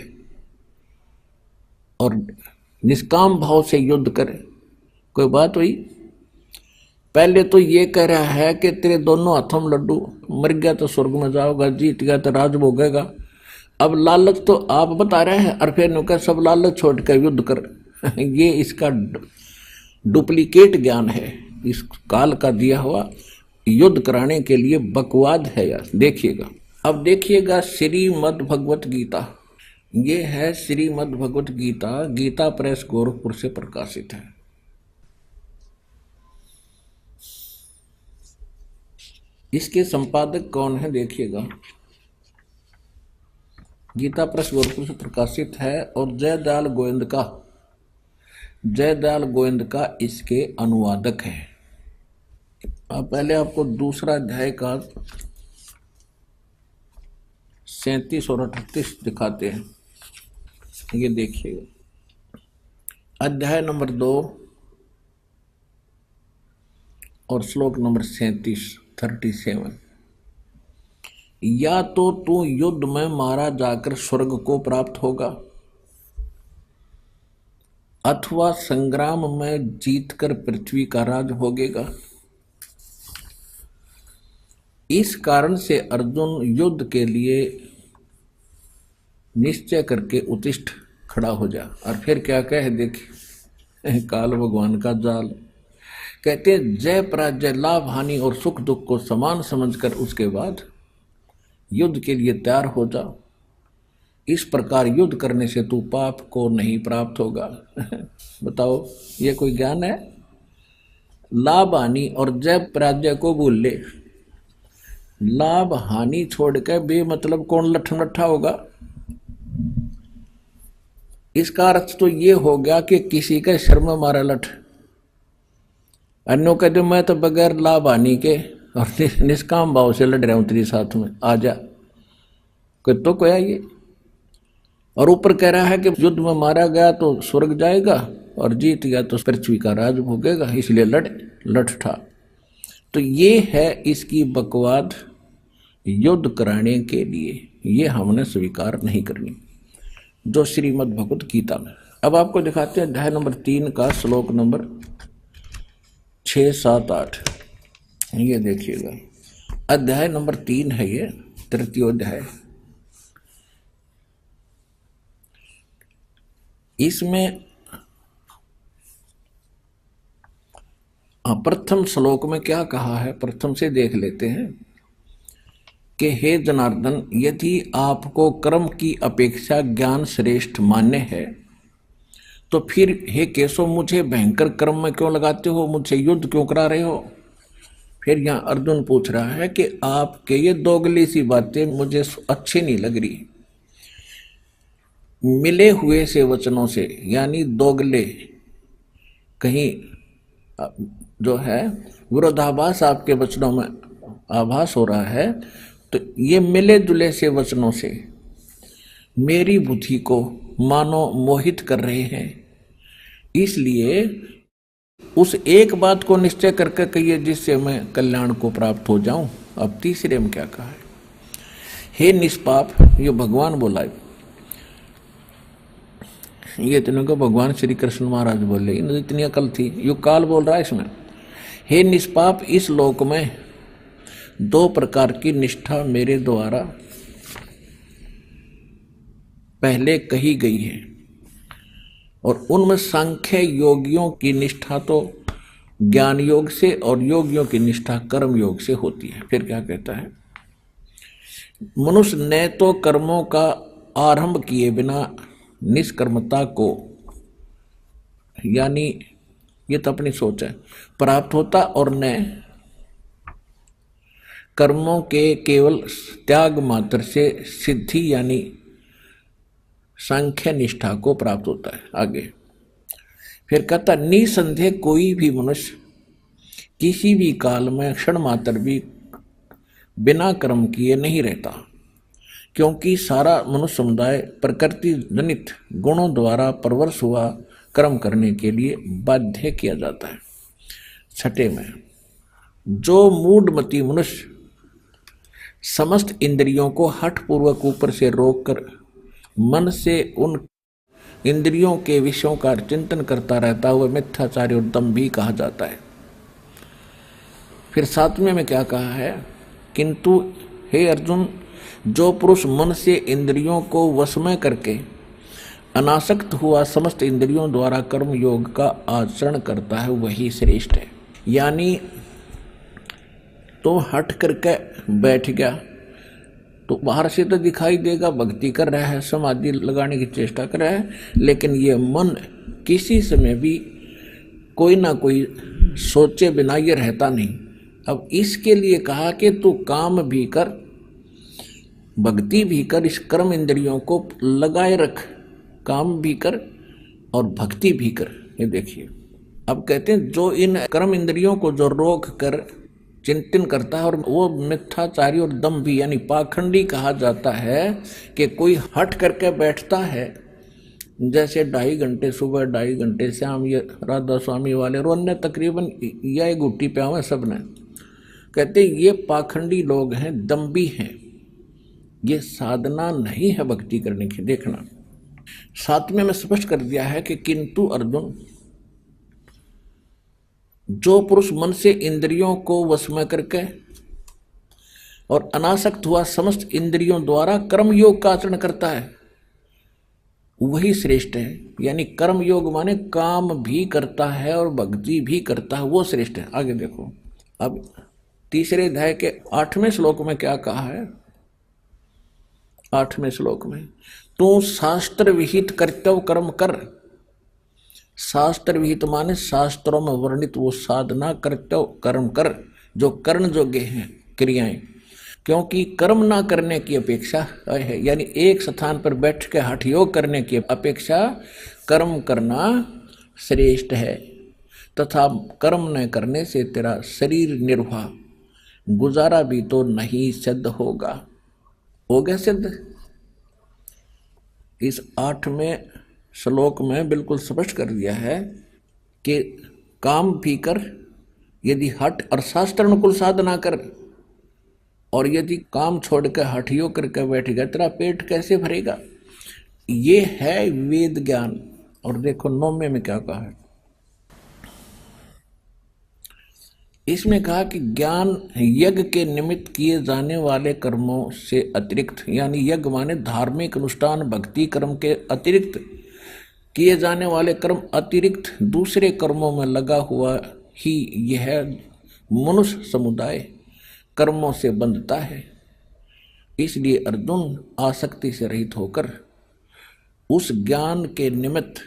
और निष्काम भाव से युद्ध करे। कोई बात हुई? पहले तो ये कह रहा है कि तेरे दोनों हाथों में लड्डू, मर गया तो स्वर्ग में जाओगा, जीत गया तो राज भोगेगा। अब लालच तो आप बता रहे हैं, और फिर नुका सब लालच छोड़ कर युद्ध कर। ये इसका डुप्लीकेट ज्ञान है, इस काल का दिया हुआ युद्ध कराने के लिए बकवाद है यार। देखिएगा, अब देखिएगा श्रीमद् भगवत गीता, ये है श्रीमद् भगवत गीता, गीता प्रेस गोरखपुर से प्रकाशित है। इसके संपादक कौन है देखिएगा, गीता प्रेस गोरखपुर से प्रकाशित है, और जयदयाल गोविंद का इसके अनुवादक है। अब पहले आपको दूसरा अध्याय का 37 और 38 दिखाते हैं। ये देखिएगा, अध्याय नंबर 2 और श्लोक नंबर 37। या तो तू युद्ध में मारा जाकर स्वर्ग को प्राप्त होगा, अथवा संग्राम में जीतकर पृथ्वी का राज भोगेगा। इस कारण से अर्जुन युद्ध के लिए निश्चय करके उत्तिष्ठ खड़ा हो जा। और फिर क्या कहे देखिए, काल भगवान का जाल, कहते हैं जय पराजय, लाभ हानि और सुख दुख को समान समझकर उसके बाद युद्ध के लिए तैयार हो जा। इस प्रकार युद्ध करने से तू पाप को नहीं प्राप्त होगा। बताओ ये कोई ज्ञान है? लाभ हानि और जय पराजय को भूल ले। लाभ हानि छोड़ के बेमतलब कौन लठमठा होगा? इसका अर्थ तो ये हो गया कि किसी का शर्म मारा लठ, अन्यों कहते मैं तो बगैर लाभ हानि के और निष्काम भाव से लड़ रहा हूं तेरे साथ में, आ जा। कोई तो कोया ये। और ऊपर कह रहा है कि युद्ध में मारा गया तो स्वर्ग जाएगा और जीत गया तो पृथ्वी का राज भोगेगा, इसलिए लठ था। तो ये है इसकी बकवाद युद्ध कराने के लिए, ये हमने स्वीकार नहीं करनी जो श्रीमद् भगवत गीता में। अब आपको दिखाते हैं अध्याय नंबर 3 का श्लोक नंबर 6, 7, 8। ये देखिएगा, अध्याय नंबर 3 है ये, तृतीय अध्याय। इसमें प्रथम श्लोक में क्या कहा है, प्रथम से देख लेते हैं कि हे जनार्दन, यदि आपको कर्म की अपेक्षा ज्ञान श्रेष्ठ मान्य है तो फिर हे केशव मुझे भयंकर कर्म में क्यों लगाते हो, मुझसे युद्ध क्यों करा रहे हो। फिर यहाँ अर्जुन पूछ रहा है कि आपके ये दोगली सी बातें मुझे अच्छी नहीं लग रही। मिले हुए से वचनों से, यानी दोगले, कहीं जो है विरोधाभास आपके वचनों में आभास हो रहा है, तो ये मिले जुले से वचनों से मेरी बुद्धि को मानो मोहित कर रहे हैं। इसलिए उस एक बात को निश्चय करके कहिए जिससे मैं कल्याण को प्राप्त हो जाऊं। अब तीसरे में क्या कहा है, हे निष्पाप, ये भगवान बोला है, ये इतने को भगवान श्री कृष्ण महाराज बोले, इतनी अकल थी, यो काल बोल रहा है इसमें। हे निष्पाप, इस लोक में 2 प्रकार की निष्ठा मेरे द्वारा पहले कही गई है, और उनमें सांख्य योगियों की निष्ठा तो ज्ञान योग से और योगियों की निष्ठा कर्म योग से होती है। फिर क्या कहता है, मनुष्य ने तो कर्मों का आरंभ किए बिना निष्कर्मता को, यानी ये तो अपनी सोच है, प्राप्त होता, और न कर्मों के केवल त्याग मात्र से सिद्धि यानी सांख्य निष्ठा को प्राप्त होता है। आगे फिर कहता, निसंदेह कोई भी मनुष्य किसी भी काल में क्षण मात्र भी बिना कर्म किए नहीं रहता, क्योंकि सारा मनुष्य समुदाय प्रकृति जनित गुणों द्वारा परवश हुआ कर्म करने के लिए बाध्य किया जाता है। 6 में, जो मूढ़मती मनुष्य समस्त इंद्रियों को हठपूर्वक ऊपर से रोककर मन से उन इंद्रियों के विषयों का चिंतन करता रहता हुआ मिथ्याचारी और दंभी कहा जाता है। फिर 7वें में क्या कहा है, किंतु हे अर्जुन, जो पुरुष मन से इंद्रियों को वश में करके अनासक्त हुआ समस्त इंद्रियों द्वारा कर्म योग का आचरण करता है वही श्रेष्ठ है। यानी तो हट करके बैठ गया तो बाहर से तो दिखाई देगा भक्ति कर रहा है, समाधि लगाने की चेष्टा कर रहा है, लेकिन ये मन किसी समय भी कोई ना कोई सोचे बिना ये रहता नहीं। अब इसके लिए कहा कि तू काम भी कर, भक्ति भी कर, इस कर्म इंद्रियों को लगाए रख, काम भी कर और भक्ति भी कर। ये देखिए, अब कहते हैं जो इन कर्म इंद्रियों को जो रोक कर चिंतन करता है और वो मिथ्याचारी और दंभी यानी पाखंडी कहा जाता है कि कोई हट करके बैठता है, जैसे 2.5 घंटे सुबह 2.5 घंटे शाम, ये राधा स्वामी वाले और अन्य तकरीबन यह गुट्टी पे हुए सब ने, कहते ये पाखंडी लोग हैं, दंभी हैं, ये साधना नहीं है भक्ति करने की। देखना 7वें में स्पष्ट कर दिया है कि किंतु अर्जुन, जो पुरुष मन से इंद्रियों को वश में करके और अनासक्त हुआ समस्त इंद्रियों द्वारा कर्म योग का आचरण करता है, वही श्रेष्ठ है। यानी कर्म योग माने काम भी करता है और भक्ति भी करता है, वो श्रेष्ठ है। आगे देखो, अब तीसरे अध्याय के 8वें श्लोक में क्या कहा है? 8वें श्लोक में, तू शास्त्र विहित कर्तव्य कर्म कर। शास्त्र विहित माने शास्त्रों में वर्णित वो साधना कर्तव्य कर्म कर जो कर्ण योग्य हैं क्रियाएं। क्योंकि कर्म ना करने की अपेक्षा है, यानी एक स्थान पर बैठ के हठ योग करने की अपेक्षा कर्म करना श्रेष्ठ है। तथा कर्म न करने से तेरा शरीर निर्वाह, गुजारा भी तो नहीं सिद्ध होगा। हो गया सिद्ध? इस 8वें श्लोक में बिल्कुल स्पष्ट कर दिया है कि काम भी कर, यदि हठ और शास्त्र अनुकूल साधना कर, और यदि काम छोड़ कर हठ योग करके बैठ गया, तेरा पेट कैसे भरेगा? ये है वेद ज्ञान। और देखो 9वें में क्या कहा है? इसमें कहा कि ज्ञान यज्ञ के निमित्त किए जाने वाले कर्मों से अतिरिक्त, यानी यज्ञ माने धार्मिक अनुष्ठान भक्ति कर्म के अतिरिक्त किए जाने वाले कर्म अतिरिक्त दूसरे कर्मों में लगा हुआ ही यह मनुष्य समुदाय कर्मों से बंधता है। इसलिए अर्जुन आसक्ति से रहित होकर उस ज्ञान के निमित्त,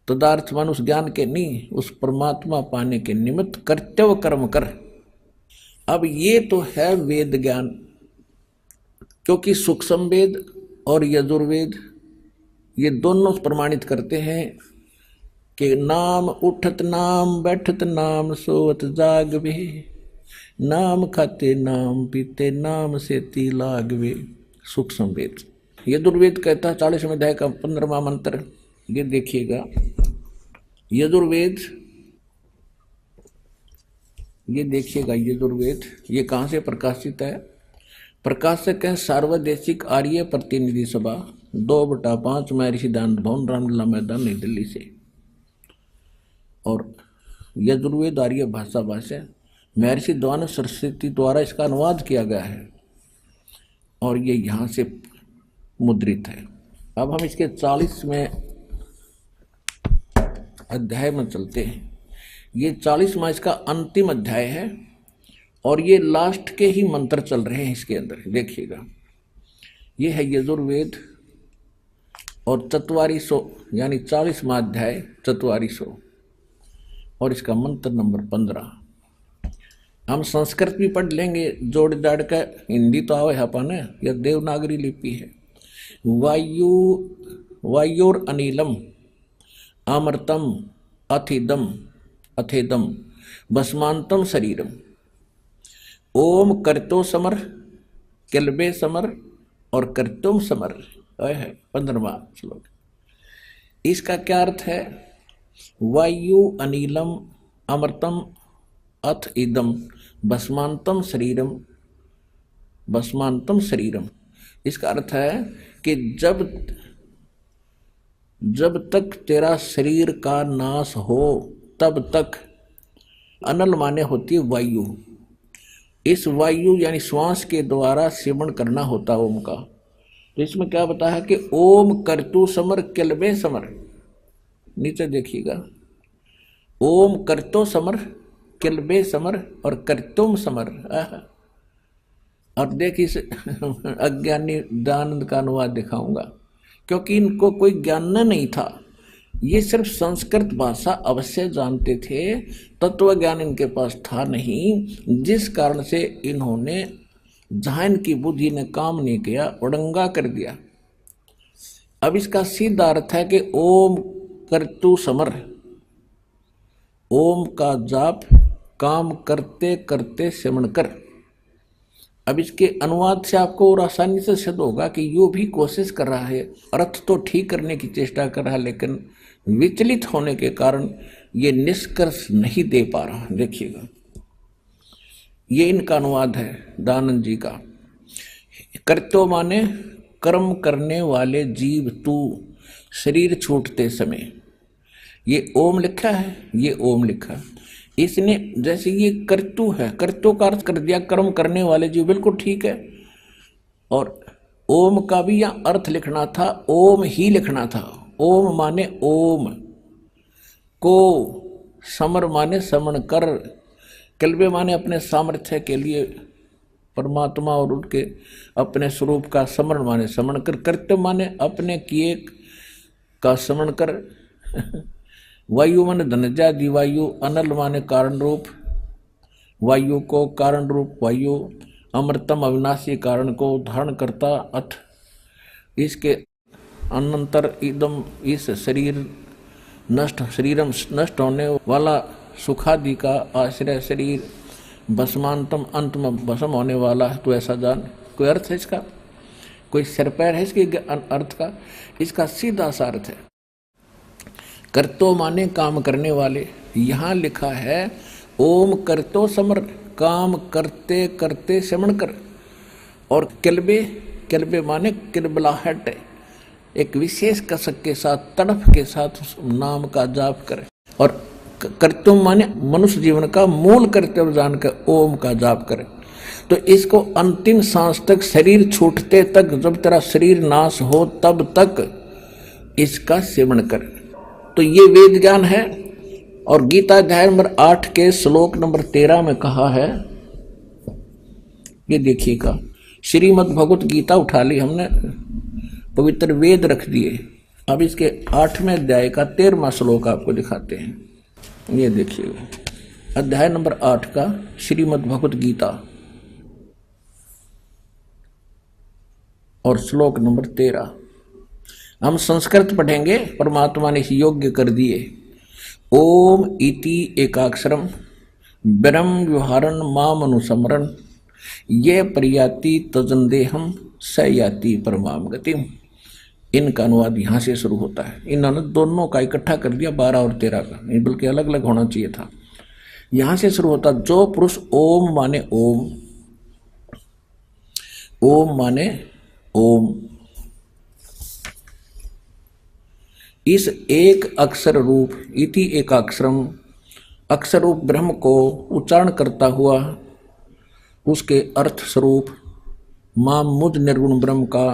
तदार्थ मान उस ज्ञान के नहीं, उस परमात्मा पाने के निमित्त कर्तव्य कर्म कर। अब ये तो है वेद ज्ञान, क्योंकि सूक्ष्म वेद और यजुर्वेद ये दोनों प्रमाणित करते हैं कि नाम उठत नाम बैठत नाम सोवत जागवे, नाम खाते नाम पीते नाम से ती लागवे। सूक्ष्म वेद। यजुर्वेद कहता है 40वें अध्याय का 15वां मंत्र, ये देखिएगा। यजुर्वेद, ये देखिएगा यजुर्वेद, ये कहाँ से प्रकाशित है? प्रकाशक है सार्वदेशिक आर्य प्रतिनिधि सभा 2/5 महर्षि दान भवन रामलीला मैदान नई दिल्ली से। और यजुर्वेद आर्य भाषा महर्षि द्वान सरस्वती द्वारा इसका अनुवाद किया गया है और ये यहाँ से मुद्रित है। अब हम इसके 40वें अध्याय में चलते हैं। ये 40वां इसका अंतिम अध्याय है और ये लास्ट के ही मंत्र चल रहे हैं इसके अंदर। देखिएगा, ये है यजुर्वेद और 4400 यानी 40वां अध्याय 4400 और इसका मंत्र नंबर 15। हम संस्कृत भी पढ़ लेंगे जोड़ जाड़ का, हिंदी तो आवे अपन है, यह देवनागरी लिपि है। वायुर अनिलम अमृतम अथिदम अथेदम भस्मांतम शरीरम ओम कर्तो समर किलबे समर और कर्तुम समर है 15वां श्लोक। इसका क्या अर्थ है? वायु अनिलम अमृतम अथ इदम भस्मांतम शरीरम। इसका अर्थ है कि जब तक तेरा शरीर का नाश हो तब तक, अनल माने होती है वायु, इस वायु यानी श्वास के द्वारा सेवन करना होता ओम का। तो इसमें क्या बताया कि ओम कर्तु समर किलबे समर, नीचे देखिएगा, ओम कर्तो समर किलबे समर और कर्तुम समर। और देखिए इस अज्ञानी दानंद का अनुवाद दिखाऊंगा, क्योंकि इनको कोई ज्ञान नहीं था, ये सिर्फ संस्कृत भाषा अवश्य जानते थे, तत्व ज्ञान इनके पास था नहीं, जिस कारण से इन्होंने, जहां इनकी बुद्धि ने काम नहीं किया, उड़ंगा कर दिया। अब इसका सीधा अर्थ है कि ओम कर्तु समर, ओम का जाप काम करते करते सेवन कर। अब इसके अनुवाद से आपको और आसानी से सिद्ध होगा कि यो भी कोशिश कर रहा है, अर्थ तो ठीक करने की चेष्टा कर रहा है, लेकिन विचलित होने के कारण ये निष्कर्ष नहीं दे पा रहा। देखिएगा, ये इनका अनुवाद है दानंद जी का। कर्तो माने कर्म करने वाले जीव तू शरीर छूटते समय, ये ओम लिखा है, ये ओम लिखा है। इसने जैसे ये कर्तु है, कर्तु का अर्थ कर दिया कर्म करने वाले जीव, बिल्कुल ठीक है। और ओम का भी यहाँ अर्थ लिखना था, ओम ही लिखना था। ओम माने ओम को, समर माने समण कर, कल्बे माने अपने सामर्थ्य के लिए परमात्मा और उनके अपने स्वरूप का स्मरण माने स्मरण कर, कर्तव्य माने अपने किए का स्मरण कर। वायु माने धनजा दिवायु, अनल माने कारण रूप वायु को, कारण रूप वायु, अमृतम अविनाशी कारण को धारण करता, अथ इसके अनंतर इदम इस शरीर नष्ट, शरीरम नष्ट होने वाला, सुखादि का आश्रय शरीर, भस्मांतम अंत में भस्म होने वाला। तो ऐसा जान। कोई अर्थ है इसका? कोई सिर पैर है इसके अर्थ का? इसका सीधा सा अर्थ है करतो माने काम करने वाले। यहाँ लिखा है ओम करतो समर, काम करते करते श्रवण कर। और किलबे, किलबे माने किलबलाहट, एक विशेष कसक के साथ, तड़फ के साथ उस नाम का जाप करे। और कर्तव्य माने मनुष्य जीवन का मूल कर्तव्य जानकर ओम का जाप करे। तो इसको अंतिम सांस तक, शरीर छूटते तक, जब तेरा शरीर नाश हो तब तक इसका सेवन कर। तो ये वेद ज्ञान है। और गीता अध्याय नंबर 8 के श्लोक नंबर 13 में कहा है, ये देखिएगा, श्रीमद् भगवत गीता उठा ली हमने, पवित्र वेद रख दिए। अब इसके 8वें अध्याय का 13वां श्लोक आपको दिखाते हैं। ये देखिएगा, अध्याय नंबर 8 का श्रीमद् भगवत गीता और श्लोक नंबर 13। हम संस्कृत पढ़ेंगे, परमात्मा ने इसे योग्य कर दिए। ओम इति एकाक्षरम ब्रह्म व्यवहारन माम अनुसमरन, ये प्रयाति तजंदेहम स याति परमाम गतिम। इनका अनुवाद यहाँ से शुरू होता है। इन्होंने दोनों का इकट्ठा कर दिया, 12 और 13 का, बल्कि अलग अलग होना चाहिए था। यहाँ से शुरू होता, जो पुरुष ओम माने ओम, ओम माने ओम, इस एक अक्षर रूप इति एकाक्षरम, अक्षर रूप ब्रह्म को उच्चारण करता हुआ उसके अर्थ स्वरूप मां मुझ निर्गुण ब्रह्म का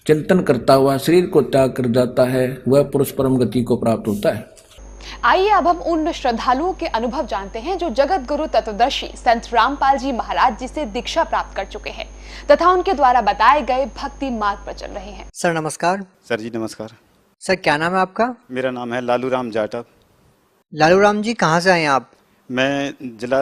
चिंतन करता हुआ शरीर को त्याग कर जाता है, वह पुरुष परम गति को प्राप्त होता है। आइए अब हम उन श्रद्धालुओं के अनुभव जानते हैं जो जगत गुरु तत्वदर्शी संत रामपाल जी महाराज जी से दीक्षा प्राप्त कर चुके हैं तथा उनके द्वारा बताए गए भक्ति मार्ग पर चल रहे हैं। सर नमस्कार। सर जी नमस्कार। सर क्या नाम है आपका? मेरा नाम है लालू राम जाटव। लालू राम जी कहाँ से आए हैं आप? मैं जिला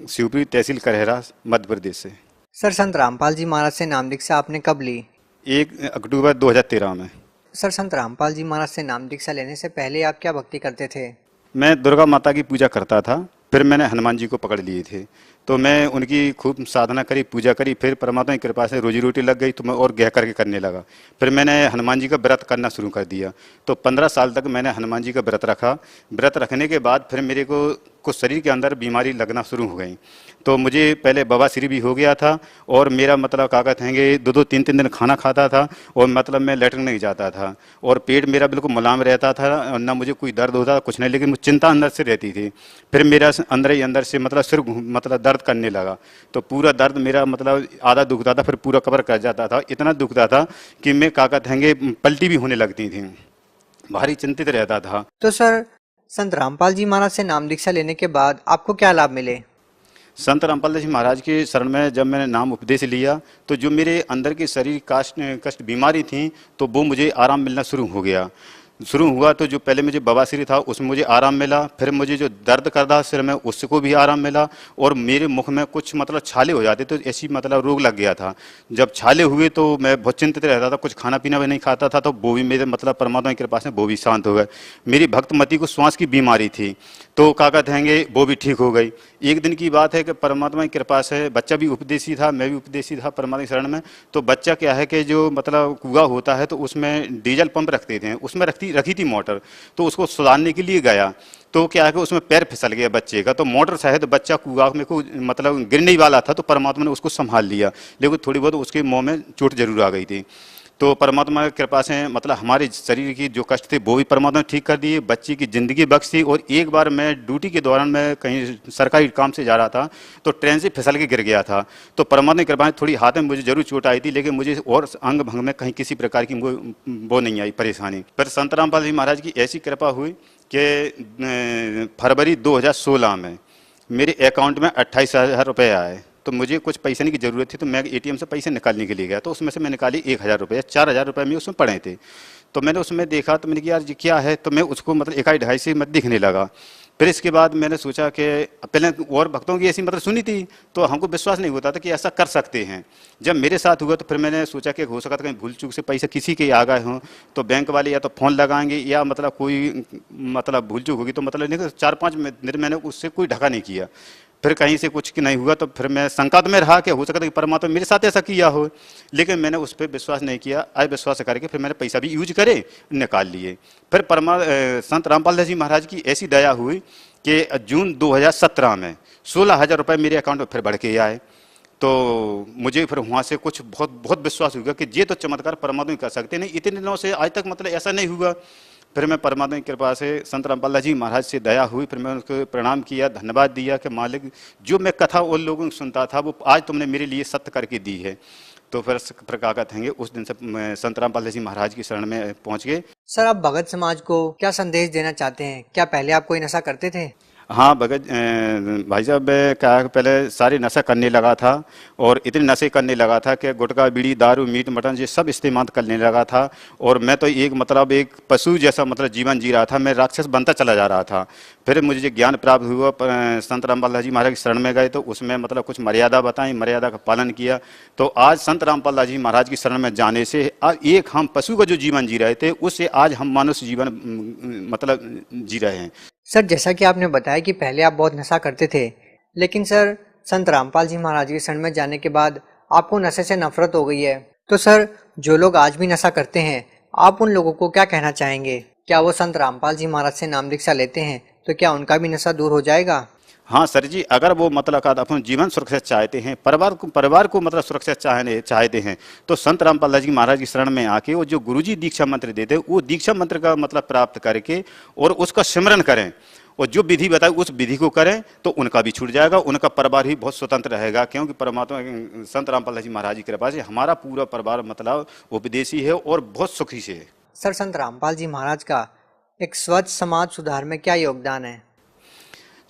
शिवपुरी तहसील करहरा मध्य प्रदेश से। सर संत रामपाल जी महाराज से नाम दीक्षा आपने कब ली? 1 अक्टूबर 2013 में। सर संत रामपाल जी महाराज से नाम दीक्षा लेने से पहले आप क्या भक्ति करते थे? मैं दुर्गा माता की पूजा करता था, फिर मैंने हनुमान जी को पकड़ लिए थे, तो मैं उनकी खूब साधना करी, पूजा करी, फिर परमात्मा की कृपा से रोजी रोटी लग गई तो मैं और गह करके करने लगा। फिर मैंने हनुमान जी का व्रत करना शुरू कर दिया। तो 15 साल तक मैंने हनुमान जी का व्रत रखा। व्रत रखने के बाद फिर मेरे को कुछ शरीर के अंदर बीमारी लगना शुरू हो गई। तो मुझे पहले बवासीर भी हो गया था और मेरा मतलब क्या कहते हैं 2-2 3-3 दिन खाना खाता था और मतलब मैं लेटरिन नहीं जाता था और पेट मेरा बिल्कुल मुलायम रहता था और ना मुझे कोई दर्द होता था, कुछ नहीं, लेकिन मुझे चिंता अंदर से रहती थी। फिर मेरा अंदर ही अंदर से मतलब सिर मतलब दर्द करने लगा, तो पूरा दर्द मेरा मतलब आधा दुखता था, फिर पूरा कवर कर जाता था। इतना दुखता था कि मैं क्या कहते हैं पलटी भी होने लगती थी, भारी चिंतित रहता था। तो सर संत रामपाल जी महाराज से नाम दीक्षा लेने के बाद आपको क्या लाभ मिले? संत रामपाल जी महाराज के शरण में जब मैंने नाम उपदेश लिया तो जो मेरे अंदर के शरीर कष्ट बीमारी थी तो वो मुझे आराम मिलना शुरू हुआ। तो जो पहले मुझे बवासीर था उसमें मुझे आराम मिला, फिर मुझे जो दर्द कर रहा सिर में उसको भी आराम मिला और मेरे मुख में कुछ मतलब छाले हो जाते तो ऐसी मतलब रोग लग गया था। जब छाले हुए तो मैं बहुत चिंतित रहता था, कुछ खाना पीना भी नहीं खाता था, तो वो भी मेरे मतलब परमात्मा की कृपा से वो भी शांत हो गए। मेरी भक्तमती को श्वास की बीमारी थी तो क्या कहते हैं वो भी ठीक हो गई। एक दिन की बात है कि परमात्मा की कृपा से बच्चा भी उपदेशी था, मैं भी उपदेशी था परमात्मा की शरण में। तो बच्चा क्या है कि जो मतलब कुआं होता है तो उसमें डीजल पंप रखते थे, उसमें रखी थी मोटर, तो उसको सुधारने के लिए गया तो क्या है कि उसमें पैर फिसल गया बच्चे का, तो मोटर शायद बच्चा कुआं में को मतलब गिरने वाला था, तो परमात्मा ने उसको संभाल लिया, लेकिन थोड़ी बहुत उसके मुंह में चोट जरूर आ गई थी। तो परमात्मा की कृपा से मतलब हमारे शरीर की जो कष्ट थे वो भी परमात्मा ने ठीक कर दिए, बच्ची की ज़िंदगी बख्शी। और एक बार मैं ड्यूटी के दौरान मैं कहीं सरकारी काम से जा रहा था तो ट्रेन से फिसल के गिर गया था। तो परमात्मा की कृपा से थोड़ी हाथ में मुझे जरूर चोट आई थी, लेकिन मुझे और अंग भंग में कहीं किसी प्रकार की वो नहीं आई परेशानी। फिर संत रामपाल जी महाराज की ऐसी कृपा हुई कि फरवरी 2016 में मेरे अकाउंट में 28,000 रुपये आए। तो मुझे कुछ पैसे की ज़रूरत थी, तो मैं एटीएम से पैसे निकालने के लिए गया, तो उसमें से मैं निकाली 1,000 रुपये, 4,000 रुपये में उसमें पड़े थे। तो मैंने उसमें देखा तो मैंने कहा यार ये क्या है, तो मैं उसको मतलब 1-2.5 से मत दिखने लगा। फिर इसके बाद मैंने सोचा कि पहले और भक्तों की ऐसी मतलब सुनी थी तो हमको विश्वास नहीं होता था कि ऐसा कर सकते हैं। जब मेरे साथ हुआ तो फिर मैंने सोचा कि हो सका था कहीं भूल चूक से पैसे किसी के आ गए हों तो बैंक वाले या तो फ़ोन लगाएंगे या मतलब कोई मतलब भूल चूक होगी, तो मतलब नहीं 4-5 दिन मैंने उससे कोई ढका नहीं किया। फिर कहीं से कुछ नहीं हुआ तो फिर मैं संकट में रहा कि हो सकता है कि परमात्मा मेरे साथ ऐसा किया हो, लेकिन मैंने उस पर विश्वास नहीं किया। अविश्वास करके फिर मैंने पैसा भी यूज करे निकाल लिए। फिर संत रामपाल दास जी महाराज की ऐसी दया हुई कि जून 2017 में 16,000 रुपये मेरे अकाउंट में फिर बढ़ के आए। तो मुझे फिर वहाँ से कुछ बहुत विश्वास हुआ कि ये तो चमत्कार परमात्मा ही कर सकते नहीं, इतने दिनों से आज तक मतलब ऐसा नहीं हुआ। फिर मैं परमात्मा की कृपा से संत रामपाल दास जी महाराज से दया हुई, फिर मैं उनको प्रणाम किया, धन्यवाद दिया कि मालिक जो मैं कथा उन लोगों को सुनता था वो आज तुमने मेरे लिए सत्य करके दी है। तो फिर क्या कहते हैं उस दिन से मैं संत रामपाल दास जी महाराज की शरण में पहुंच गए। सर, आप भगत समाज को क्या संदेश देना चाहते हैं? क्या पहले आप कोई नशा करते थे? हाँ भगत भाई साहब, मैं क्या पहले सारे नशा करने लगा था और इतने नशे करने लगा था कि गुटखा बीड़ी दारू मीट मटन ये सब इस्तेमाल करने लगा था। और मैं तो एक पशु जैसा मतलब जीवन जी रहा था, मैं राक्षस बनता चला जा रहा था। फिर मुझे जो ज्ञान प्राप्त हुआ संत रामपाल दास जी महाराज की शरण में गए तो उसमें मतलब कुछ मर्यादा बताई, मर्यादा का पालन किया। तो आज संत रामपाल दास जी महाराज की शरण में जाने से एक हम पशु का जो जीवन जी रहे थे उससे आज हम मनुष्य जीवन मतलब जी रहे हैं। सर, जैसा कि आपने बताया कि पहले आप बहुत नशा करते थे, लेकिन सर संत रामपाल जी महाराज की शरण में जाने के बाद आपको नशे से नफरत हो गई है। तो सर, जो लोग आज भी नशा करते हैं, आप उन लोगों को क्या कहना चाहेंगे? क्या वो संत रामपाल जी महाराज से नाम दीक्षा लेते हैं तो क्या उनका भी नशा दूर हो जाएगा? हाँ सर जी, अगर वो मतलब अपन जीवन सुरक्षित चाहते हैं, परिवार को मतलब सुरक्षित चाहते हैं तो संत रामपाल दास जी महाराज की शरण में आके वो जो गुरुजी दीक्षा मंत्र देते हैं वो दीक्षा मंत्र का मतलब प्राप्त करके और उसका सिमरन करें और जो विधि बताए उस विधि को करें तो उनका भी छूट जाएगा, उनका परिवार भी बहुत स्वतंत्र रहेगा। क्योंकि परमात्मा संत रामपाल दास जी महाराज की कृपा से हमारा पूरा परिवार मतलब उपदेशी है और बहुत सुखी से है। सर, संत रामपाल जी महाराज का एक स्वच्छ समाज सुधार में क्या योगदान है?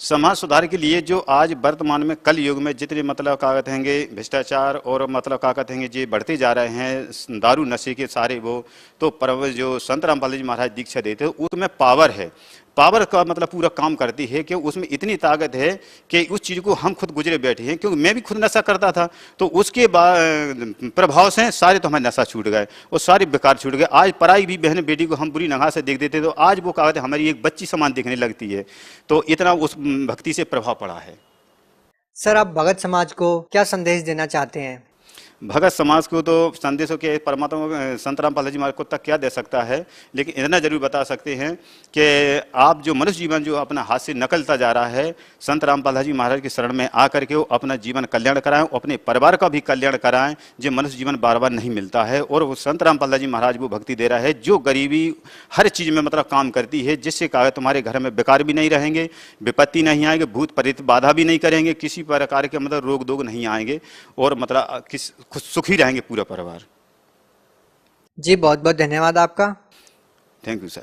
समाज सुधार के लिए जो आज वर्तमान में कल युग में जितने मतलब क्या कहते हैं भ्रष्टाचार और मतलब क्या कहते हैं जो बढ़ते जा रहे हैं दारू नशे के सारे वो, तो जो संत रामपाल जी महाराज दीक्षा देते हैं उसमें पावर है, पावर का मतलब पूरा काम करती है कि उसमें इतनी ताकत है कि उस चीज़ को हम खुद गुजरे बैठे हैं। क्योंकि मैं भी खुद नशा करता था तो उसके बाद प्रभाव से सारे तो हमारे नशा छूट गए और सारे बेकार छूट गए। आज पराई भी बहन बेटी को हम बुरी नगाह से देख देते तो आज वो कहते हमारी एक बच्ची समान दिखने लगती है। तो इतना उस भक्ति से प्रभाव पड़ा है। सर, आप भगत समाज को क्या संदेश देना चाहते हैं? भगत समाज को तो संदेशों के परमात्मा संत रामपाल दास जी महाराज को तक क्या दे सकता है, लेकिन इतना जरूर बता सकते हैं कि आप जो मनुष्य जीवन जो अपना हाथ से नकलता जा रहा है, संत रामपाल दास जी महाराज की शरण में आकर के वो अपना जीवन कल्याण कराएं, अपने परिवार का भी कल्याण कराएं। जो मनुष्य जीवन बार बार नहीं मिलता है और वो संत रामपाल दास जी महाराज वो भक्ति दे रहा है जो गरीबी हर चीज़ में मतलब काम करती है, जिससे कहा तुम्हारे घर में बेकार भी नहीं रहेंगे, विपत्ति नहीं आएंगे, भूत प्रेत बाधा भी नहीं करेंगे, किसी प्रकार के मतलब रोग दोग नहीं आएंगे और मतलब खुद सुखी रहेंगे पूरा परिवार। जी, बहुत बहुत धन्यवाद आपका। Thank you sir.